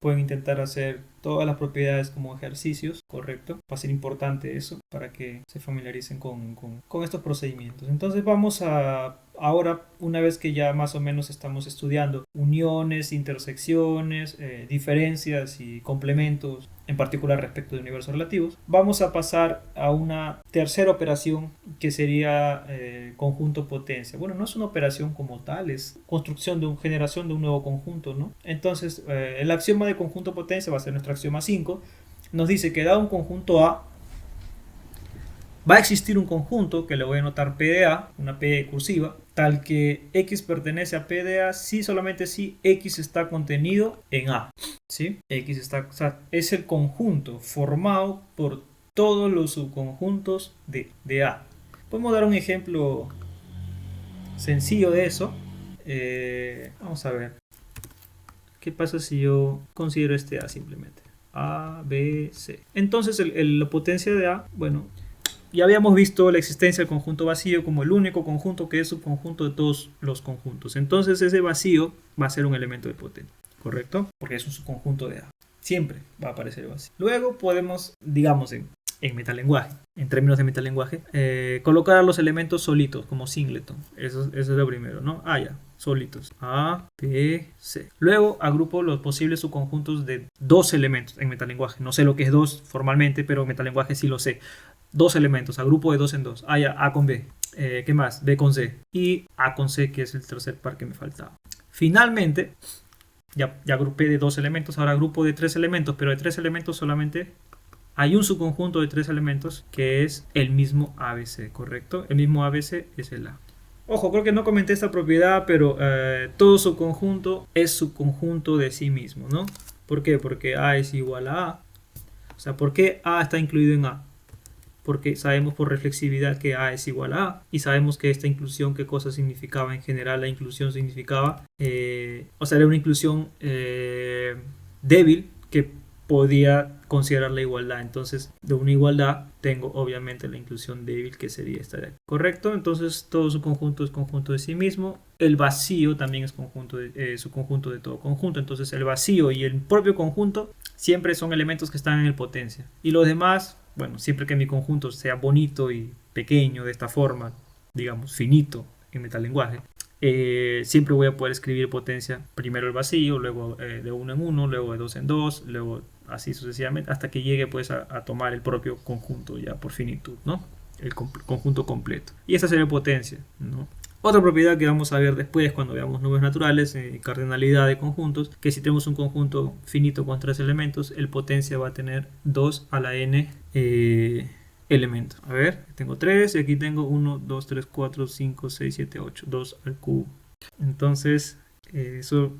Pueden intentar hacer todas las propiedades como ejercicios, correcto. Va a ser importante eso para que se familiaricen con estos procedimientos. Entonces vamos ahora, una vez que ya más o menos estamos estudiando uniones, intersecciones, diferencias y complementos, en particular respecto de universos relativos, vamos a pasar a una tercera operación que sería conjunto potencia. Bueno, no es una operación como tal, es generación de un nuevo conjunto, ¿no? Entonces, el axioma de conjunto potencia va a ser nuestro axioma 5. Nos dice que dado un conjunto A, va a existir un conjunto que le voy a anotar P de A, una P cursiva, tal que X pertenece a P de A si solamente si X está contenido en A. ¿Sí? O sea, es el conjunto formado por todos los subconjuntos de A. Podemos dar un ejemplo sencillo de eso. Vamos a ver. ¿Qué pasa si yo considero este A simplemente? A, B, C. Entonces la potencia de A, bueno, ya habíamos visto la existencia del conjunto vacío como el único conjunto que es subconjunto de todos los conjuntos. Entonces ese vacío va a ser un elemento de potencia, ¿correcto? Porque es un subconjunto de A. Siempre va a aparecer vacío. Luego podemos, digamos, en metalenguaje, en términos de metalenguaje, colocar a los elementos solitos, como singleton. Eso es lo primero, ¿no? Ya, solitos. A, B, C. Luego agrupo los posibles subconjuntos de dos elementos en metalenguaje. No sé lo que es dos formalmente, pero en metalenguaje sí lo sé. Dos elementos, agrupo de dos en dos. Ya, A con B. ¿Qué más? B con C. Y A con C, que es el tercer par que me faltaba. Finalmente, ya agrupé de dos elementos, ahora agrupo de tres elementos, pero de tres elementos solamente hay un subconjunto de tres elementos que es el mismo ABC, ¿correcto? El mismo ABC es el A. Ojo, creo que no comenté esta propiedad, pero todo subconjunto es subconjunto de sí mismo, ¿no? ¿Por qué? Porque A es igual a A. O sea, ¿por qué A está incluido en A? Porque sabemos por reflexividad que A es igual a A, y sabemos que esta inclusión, ¿qué cosa significaba? En general la inclusión significaba, o sea, era una inclusión débil que podía considerar la igualdad. Entonces, de una igualdad tengo obviamente la inclusión débil, que sería esta de aquí. ¿Correcto? Entonces, todo su conjunto es conjunto de sí mismo. El vacío también es su conjunto de todo conjunto. Entonces, el vacío y el propio conjunto siempre son elementos que están en el potencia. Y los demás, bueno, siempre que mi conjunto sea bonito y pequeño de esta forma, digamos, finito en metalenguaje, siempre voy a poder escribir potencia primero el vacío, luego de 1 en 1, luego de 2 en 2, luego así sucesivamente, hasta que llegue pues a tomar el propio conjunto ya por finitud, ¿no? El conjunto completo. Y esa sería potencia, ¿no? Otra propiedad que vamos a ver después cuando veamos números naturales, cardinalidad de conjuntos, que si tenemos un conjunto finito con 3 elementos, el potencia va a tener 2 a la n elementos. A ver, tengo 3 y aquí tengo 1, 2, 3, 4, 5, 6, 7, 8, 2 al cubo. Entonces, eso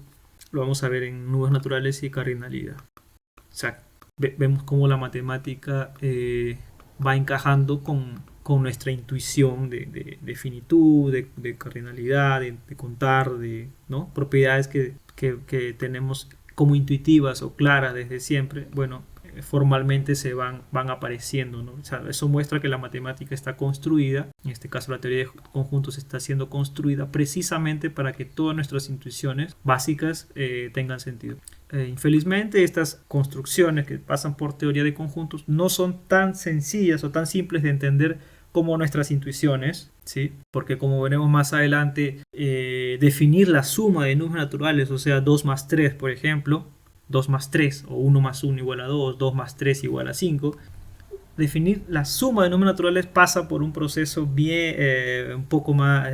lo vamos a ver en números naturales y cardinalidad. O sea, vemos cómo la matemática va encajando con nuestra intuición de finitud, de cardinalidad, de contar, ¿no? Propiedades que tenemos como intuitivas o claras desde siempre. Bueno, formalmente se van apareciendo, ¿no? O sea, eso muestra que la matemática está construida, en este caso la teoría de conjuntos está siendo construida precisamente para que todas nuestras intuiciones básicas tengan sentido. Infelizmente estas construcciones que pasan por teoría de conjuntos no son tan sencillas o tan simples de entender como nuestras intuiciones, ¿sí? Porque como veremos más adelante, definir la suma de números naturales, o sea 2 más 3 por ejemplo, 2 más 3 o 1 más 1 igual a 2, 2 más 3 igual a 5. Definir la suma de números naturales pasa por un proceso bien un poco más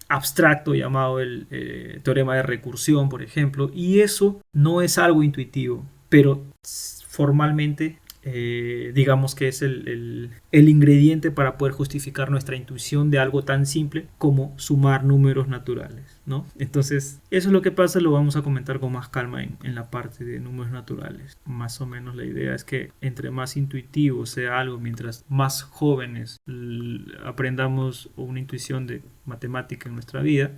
abstracto llamado el teorema de recursión, por ejemplo, y eso no es algo intuitivo, pero formalmente digamos que es el ingrediente para poder justificar nuestra intuición de algo tan simple como sumar números naturales, ¿no? Entonces, eso es lo que pasa, lo vamos a comentar con más calma en la parte de números naturales. Más o menos la idea es que entre más intuitivo sea algo, mientras más jóvenes aprendamos una intuición de matemática en nuestra vida,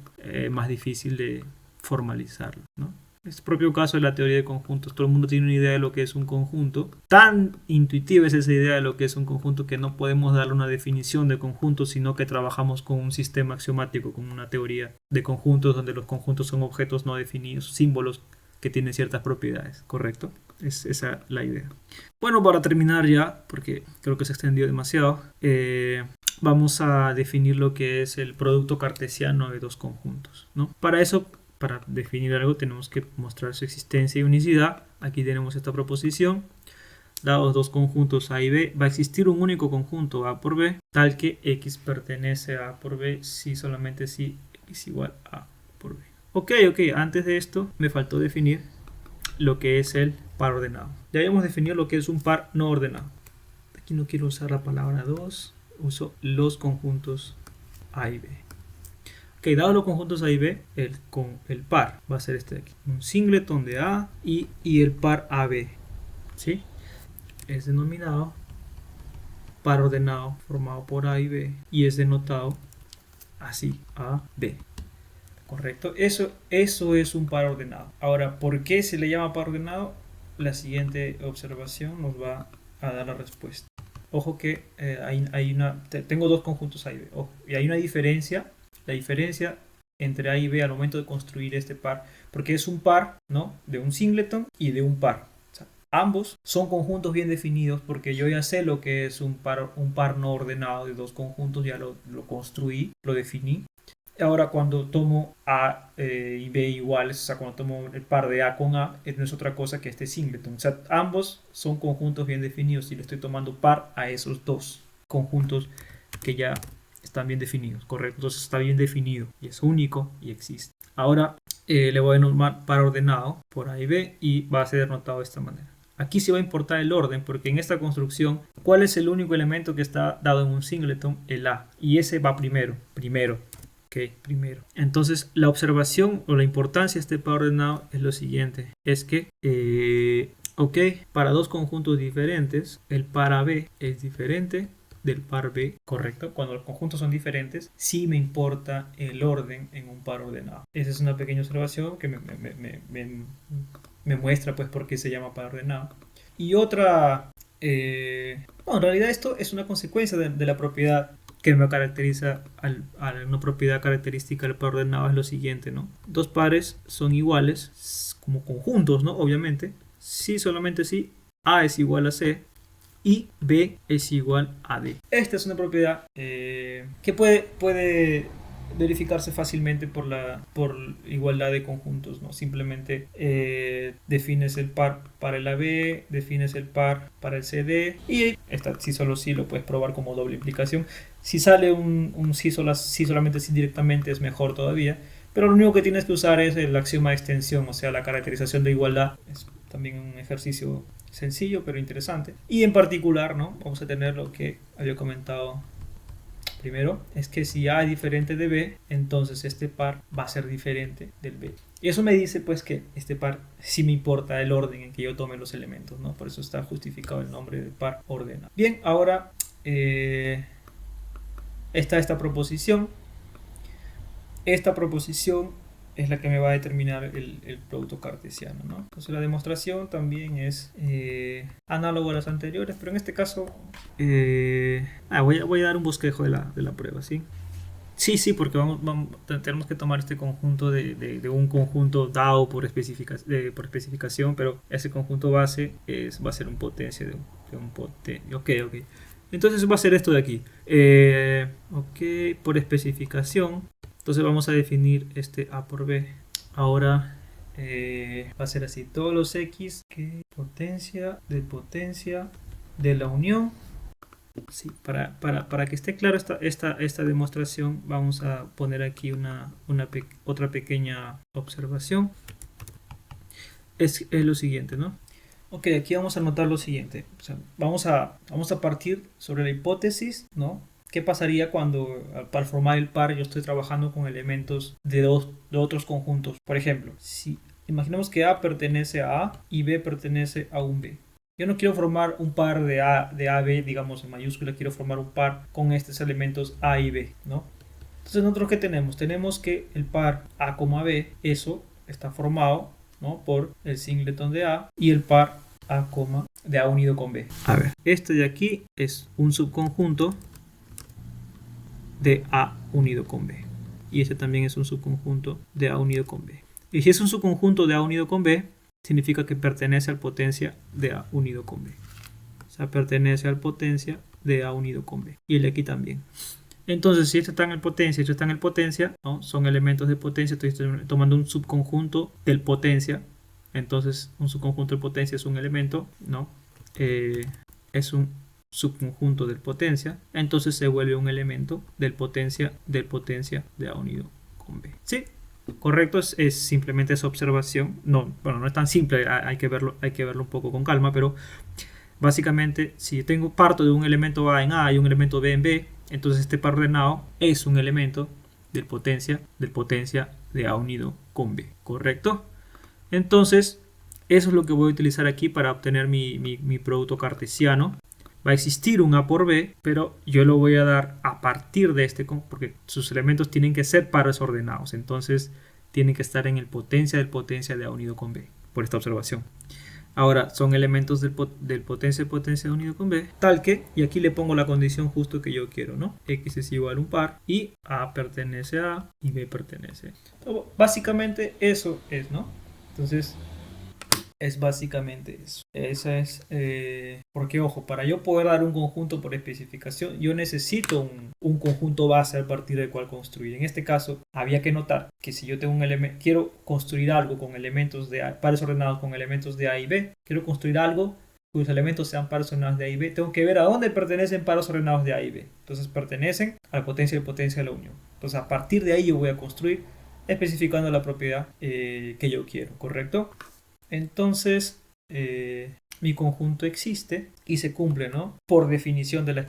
más difícil de formalizarlo, ¿no? Es el propio caso de la teoría de conjuntos. Todo el mundo tiene una idea de lo que es un conjunto. Tan intuitiva es esa idea de lo que es un conjunto que no podemos darle una definición de conjunto, sino que trabajamos con un sistema axiomático, con una teoría de conjuntos donde los conjuntos son objetos no definidos, símbolos que tienen ciertas propiedades, ¿correcto? Es esa la idea. Bueno, para terminar ya, porque creo que se extendió demasiado, vamos a definir lo que es el producto cartesiano de dos conjuntos, ¿no? Para eso, para definir algo tenemos que mostrar su existencia y unicidad. Aquí tenemos esta proposición. Dados dos conjuntos A y B, va a existir un único conjunto A por B, tal que X pertenece a A por B si solamente si X igual a A por B. Ok, antes de esto me faltó definir lo que es el par ordenado. Ya habíamos definido lo que es un par no ordenado. Aquí no quiero usar la palabra 2, uso los conjuntos A y B. Ok, dados los conjuntos A y B, el par va a ser este de aquí. Un singleton de A y el par AB. ¿Sí? Es denominado par ordenado formado por A y B y es denotado así, A, B. ¿Correcto? Eso es un par ordenado. Ahora, ¿por qué se le llama par ordenado? La siguiente observación nos va a dar la respuesta. Ojo que tengo dos conjuntos A y B. Ojo, y hay una diferencia. La diferencia entre A y B al momento de construir este par, porque es un par, ¿no? De un singleton y de un par. O sea, ambos son conjuntos bien definidos porque yo ya sé lo que es un par no ordenado de dos conjuntos, ya lo construí, lo definí. Ahora cuando tomo A y B iguales, o sea, cuando tomo el par de A con A, no es otra cosa que este singleton. O sea, ambos son conjuntos bien definidos y le estoy tomando par a esos dos conjuntos que ya están bien definidos, correcto. Entonces está bien definido y es único y existe. Ahora le voy a denominar par ordenado por A y B y va a ser denotado de esta manera. Aquí sí va a importar el orden porque en esta construcción, ¿cuál es el único elemento que está dado en un singleton? El A. Y ese va primero. Ok, primero. Entonces la observación o la importancia de este par ordenado es lo siguiente. Es que, para dos conjuntos diferentes, el par AB es diferente del par B, correcto. Cuando los conjuntos son diferentes, sí me importa el orden en un par ordenado. Esa es una pequeña observación que me muestra pues por qué se llama par ordenado. Y otra, bueno, en realidad esto es una consecuencia de la propiedad que me caracteriza una propiedad característica del par ordenado es lo siguiente, ¿no? Dos pares son iguales como conjuntos, ¿no? Obviamente, si solamente si A es igual a C y B es igual a D. Esta es una propiedad que puede verificarse fácilmente por igualdad de conjuntos, ¿no? Simplemente defines el par para el AB, defines el par para el CD y si solo sí lo puedes probar como doble implicación. Si sale un sí solamente sí directamente es mejor todavía, pero lo único que tienes que usar es el axioma de extensión, o sea, la caracterización de igualdad. Es también un ejercicio sencillo pero interesante. Y en particular, ¿no? Vamos a tener lo que había comentado primero, es que si A es diferente de B, entonces este par va a ser diferente del B. Y eso me dice pues que este par sí me importa el orden en que yo tome los elementos, ¿no? Por eso está justificado el nombre de par ordenado. Bien, ahora está esta proposición. Esta proposición es la que me va a determinar el producto cartesiano, ¿no? Entonces la demostración también es análogo a las anteriores, pero en este caso voy a dar un bosquejo de la prueba, ¿sí? Sí, porque tenemos que tomar este conjunto de un conjunto dado por especificación, pero ese conjunto base va a ser un potencia de un potencia. Ok. Entonces va a ser esto de aquí. Ok, por especificación. Entonces vamos a definir este A por B. Ahora va a ser así. Todos los X, potencia de la unión. Sí, para que esté claro esta demostración, vamos a poner aquí otra pequeña observación. Es lo siguiente, ¿no? Ok, aquí vamos a notar lo siguiente. O sea, vamos a partir sobre la hipótesis, ¿no? ¿Qué pasaría cuando para formar el par yo estoy trabajando con elementos de otros conjuntos? Por ejemplo, si imaginemos que A pertenece a A y B pertenece a un B. Yo no quiero formar un par de AB, digamos en mayúscula, quiero formar un par con estos elementos A y B, ¿no? Entonces nosotros ¿qué tenemos? Tenemos que el par A, B, eso está formado, ¿no? Por el singleton de A y el par A, de A unido con B. A ver, este de aquí es un subconjunto de A unido con B. Y este también es un subconjunto de A unido con B. Y si es un subconjunto de A unido con B, significa que pertenece al potencia de A unido con B. O sea, pertenece al potencia de A unido con B. Y el de aquí también. Entonces, si esto está en el potencia y esto está en el potencia, ¿no? Son elementos de potencia. Estoy tomando un subconjunto del potencia. Entonces, un subconjunto del potencia es un elemento, ¿no? Es un subconjunto del potencia, entonces se vuelve un elemento del potencia de A unido con B. ¿Sí? Correcto, es simplemente esa observación. No es tan simple, hay que verlo un poco con calma, pero básicamente si parto de un elemento A en A y un elemento B en B, entonces este par ordenado es un elemento del potencia de A unido con B. ¿Correcto? Entonces, eso es lo que voy a utilizar aquí para obtener mi producto cartesiano. Va a existir un A por B, pero yo lo voy a dar a partir de porque sus elementos tienen que ser pares ordenados. Entonces, tienen que estar en el potencia de A unido con B, por esta observación. Ahora, son elementos del potencia de A unido con B, tal que, y aquí le pongo la condición justo que yo quiero, ¿no? X es igual a un par, y A pertenece a A, y B pertenece. Entonces, básicamente, eso es, ¿no? Entonces, es básicamente eso. Esa es porque, ojo, para yo poder dar un conjunto por especificación, yo necesito un conjunto base a partir del cual construir. En este caso, había que notar que si yo tengo quiero construir algo con elementos de A, pares ordenados con elementos de A y B, quiero construir algo cuyos elementos sean pares ordenados de A y B, tengo que ver a dónde pertenecen pares ordenados de A y B. Entonces pertenecen a la potencia de la unión. Entonces a partir de ahí yo voy a construir especificando la propiedad que yo quiero, ¿correcto? Entonces, mi conjunto existe y se cumple, ¿no? Por definición del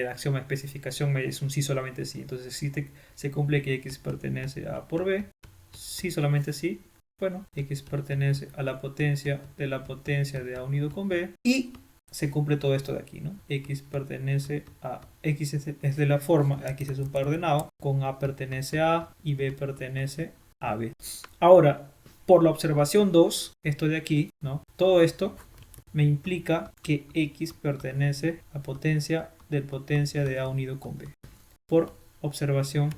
axioma de especificación es un sí solamente sí. Entonces, se cumple que X pertenece a A por B. Sí solamente sí. Bueno, X pertenece a la potencia de A unido con B. Y se cumple todo esto de aquí, ¿no? X pertenece a X es de la forma, X es un par ordenado, con A pertenece a A y B pertenece a B. Ahora, por la observación 2, esto de aquí, ¿no? Todo esto me implica que X pertenece a potencia de A unido con B. Por observación,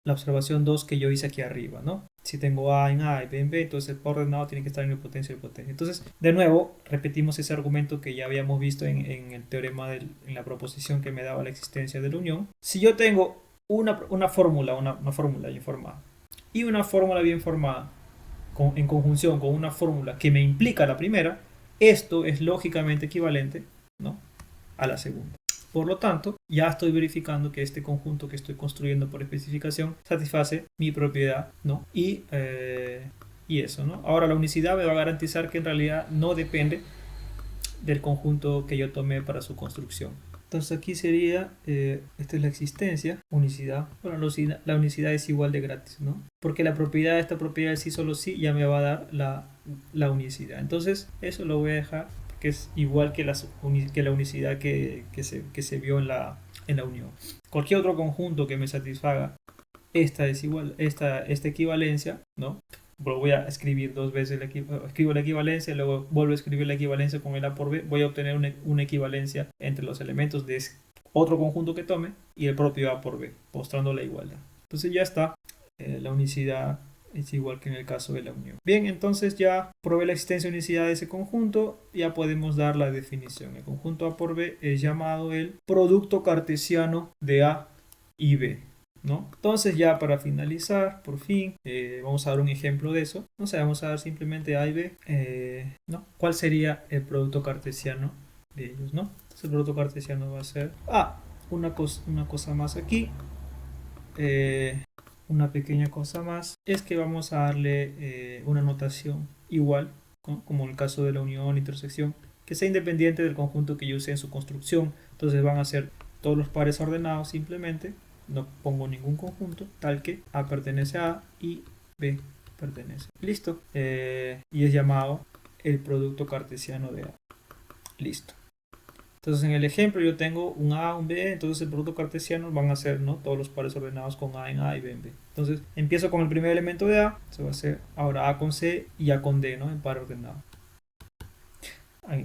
la observación 2 que yo hice aquí arriba, ¿no? Si tengo A en A y B en B, entonces el par ordenado tiene que estar en el potencia de potencia. Entonces, de nuevo, repetimos ese argumento que ya habíamos visto en el teorema, en la proposición que me daba la existencia de la unión. Si yo tengo una fórmula bien formada y una fórmula bien formada en conjunción con una fórmula que me implica la primera, esto es lógicamente equivalente, ¿no?, a la segunda. Por lo tanto, ya estoy verificando que este conjunto que estoy construyendo por especificación satisface mi propiedad, ¿no? Y eso, ¿no? Ahora la unicidad me va a garantizar que en realidad no depende del conjunto que yo tomé para su construcción. Entonces aquí sería, esta es la existencia, unicidad. Bueno, la unicidad es igual de gratis, ¿no? Porque esta propiedad de sí solo sí ya me va a dar la unicidad. Entonces eso lo voy a dejar, que es igual que la unicidad que se vio en la unión. Cualquier otro conjunto que me satisfaga esta equivalencia, ¿no? Voy a escribir dos veces, escribo la equivalencia, luego vuelvo a escribir la equivalencia con el A por B, voy a obtener una equivalencia entre los elementos de otro conjunto que tome y el propio A por B, mostrando la igualdad. Entonces ya está, la unicidad es igual que en el caso de la unión. Bien, entonces ya probé la existencia de unicidad de ese conjunto, ya podemos dar la definición. El conjunto A por B es llamado el producto cartesiano de A y B, ¿no? Entonces ya para finalizar, por fin, vamos a dar un ejemplo de eso. No sé, vamos a dar simplemente A y B, ¿no? ¿Cuál sería el producto cartesiano de ellos, ¿no? Entonces el producto cartesiano va a ser una cosa más aquí, una pequeña cosa más, es que vamos a darle una notación igual, ¿no?, como en el caso de la unión, intersección, que sea independiente del conjunto que yo use en su construcción. Entonces van a ser todos los pares ordenados simplemente. No pongo ningún conjunto, tal que A pertenece a A y B pertenece. Listo. Y es llamado el producto cartesiano de A. Listo. Entonces en el ejemplo yo tengo un A, un B, entonces el producto cartesiano van a ser, ¿no?, todos los pares ordenados con A en A y B en B. Entonces empiezo con el primer elemento de A, se va a hacer ahora A con C y A con D, ¿no?, en par ordenado.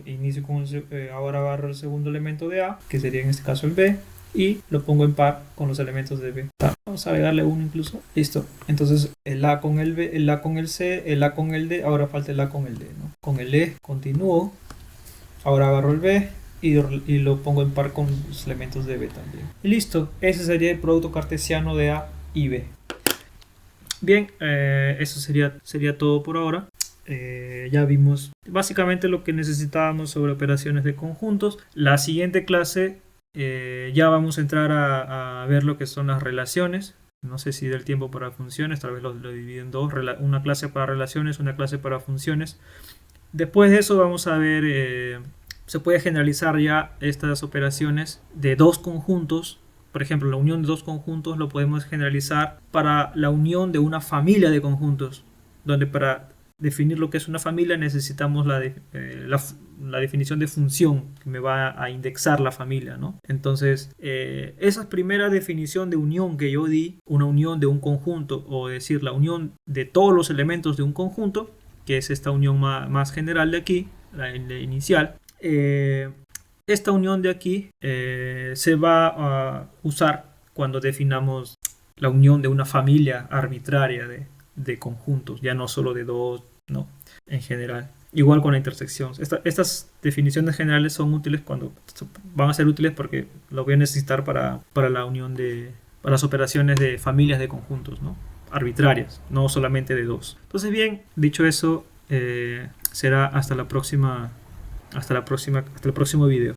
Inicio con ahora agarro el segundo elemento de A, que sería en este caso el B, y lo pongo en par con los elementos de B. Vamos a agregarle uno incluso. Listo. Entonces el A con el B, el A con el C, el A con el D, ahora falta el A con el D, ¿no? Con el E continúo. Ahora agarro el B y lo pongo en par con los elementos de B también. Y listo. Ese sería el producto cartesiano de A y B. Bien, eso sería todo por ahora. Ya vimos básicamente lo que necesitábamos sobre operaciones de conjuntos. La siguiente clase ya vamos a entrar a ver lo que son las relaciones. No sé si del tiempo para funciones, tal vez lo divido en dos, una clase para relaciones, una clase para funciones. Después de eso vamos a ver, se puede generalizar ya estas operaciones de dos conjuntos. Por ejemplo, la unión de dos conjuntos lo podemos generalizar para la unión de una familia de conjuntos, donde para definir lo que es una familia necesitamos la definición de función que me va a indexar la familia, ¿no? Entonces, esa primera definición de unión que yo di, una unión de un conjunto, o decir la unión de todos los elementos de un conjunto, que es esta unión más general de aquí, la inicial, esta unión de aquí se va a usar cuando definamos la unión de una familia arbitraria de conjuntos, ya no solo de dos, no, en general. Igual con la intersección. Estas definiciones generales son útiles van a ser útiles porque lo voy a necesitar para la unión para las operaciones de familias de conjuntos, ¿no?, arbitrarias, no solamente de dos. Entonces, bien, dicho eso, será hasta el próximo video.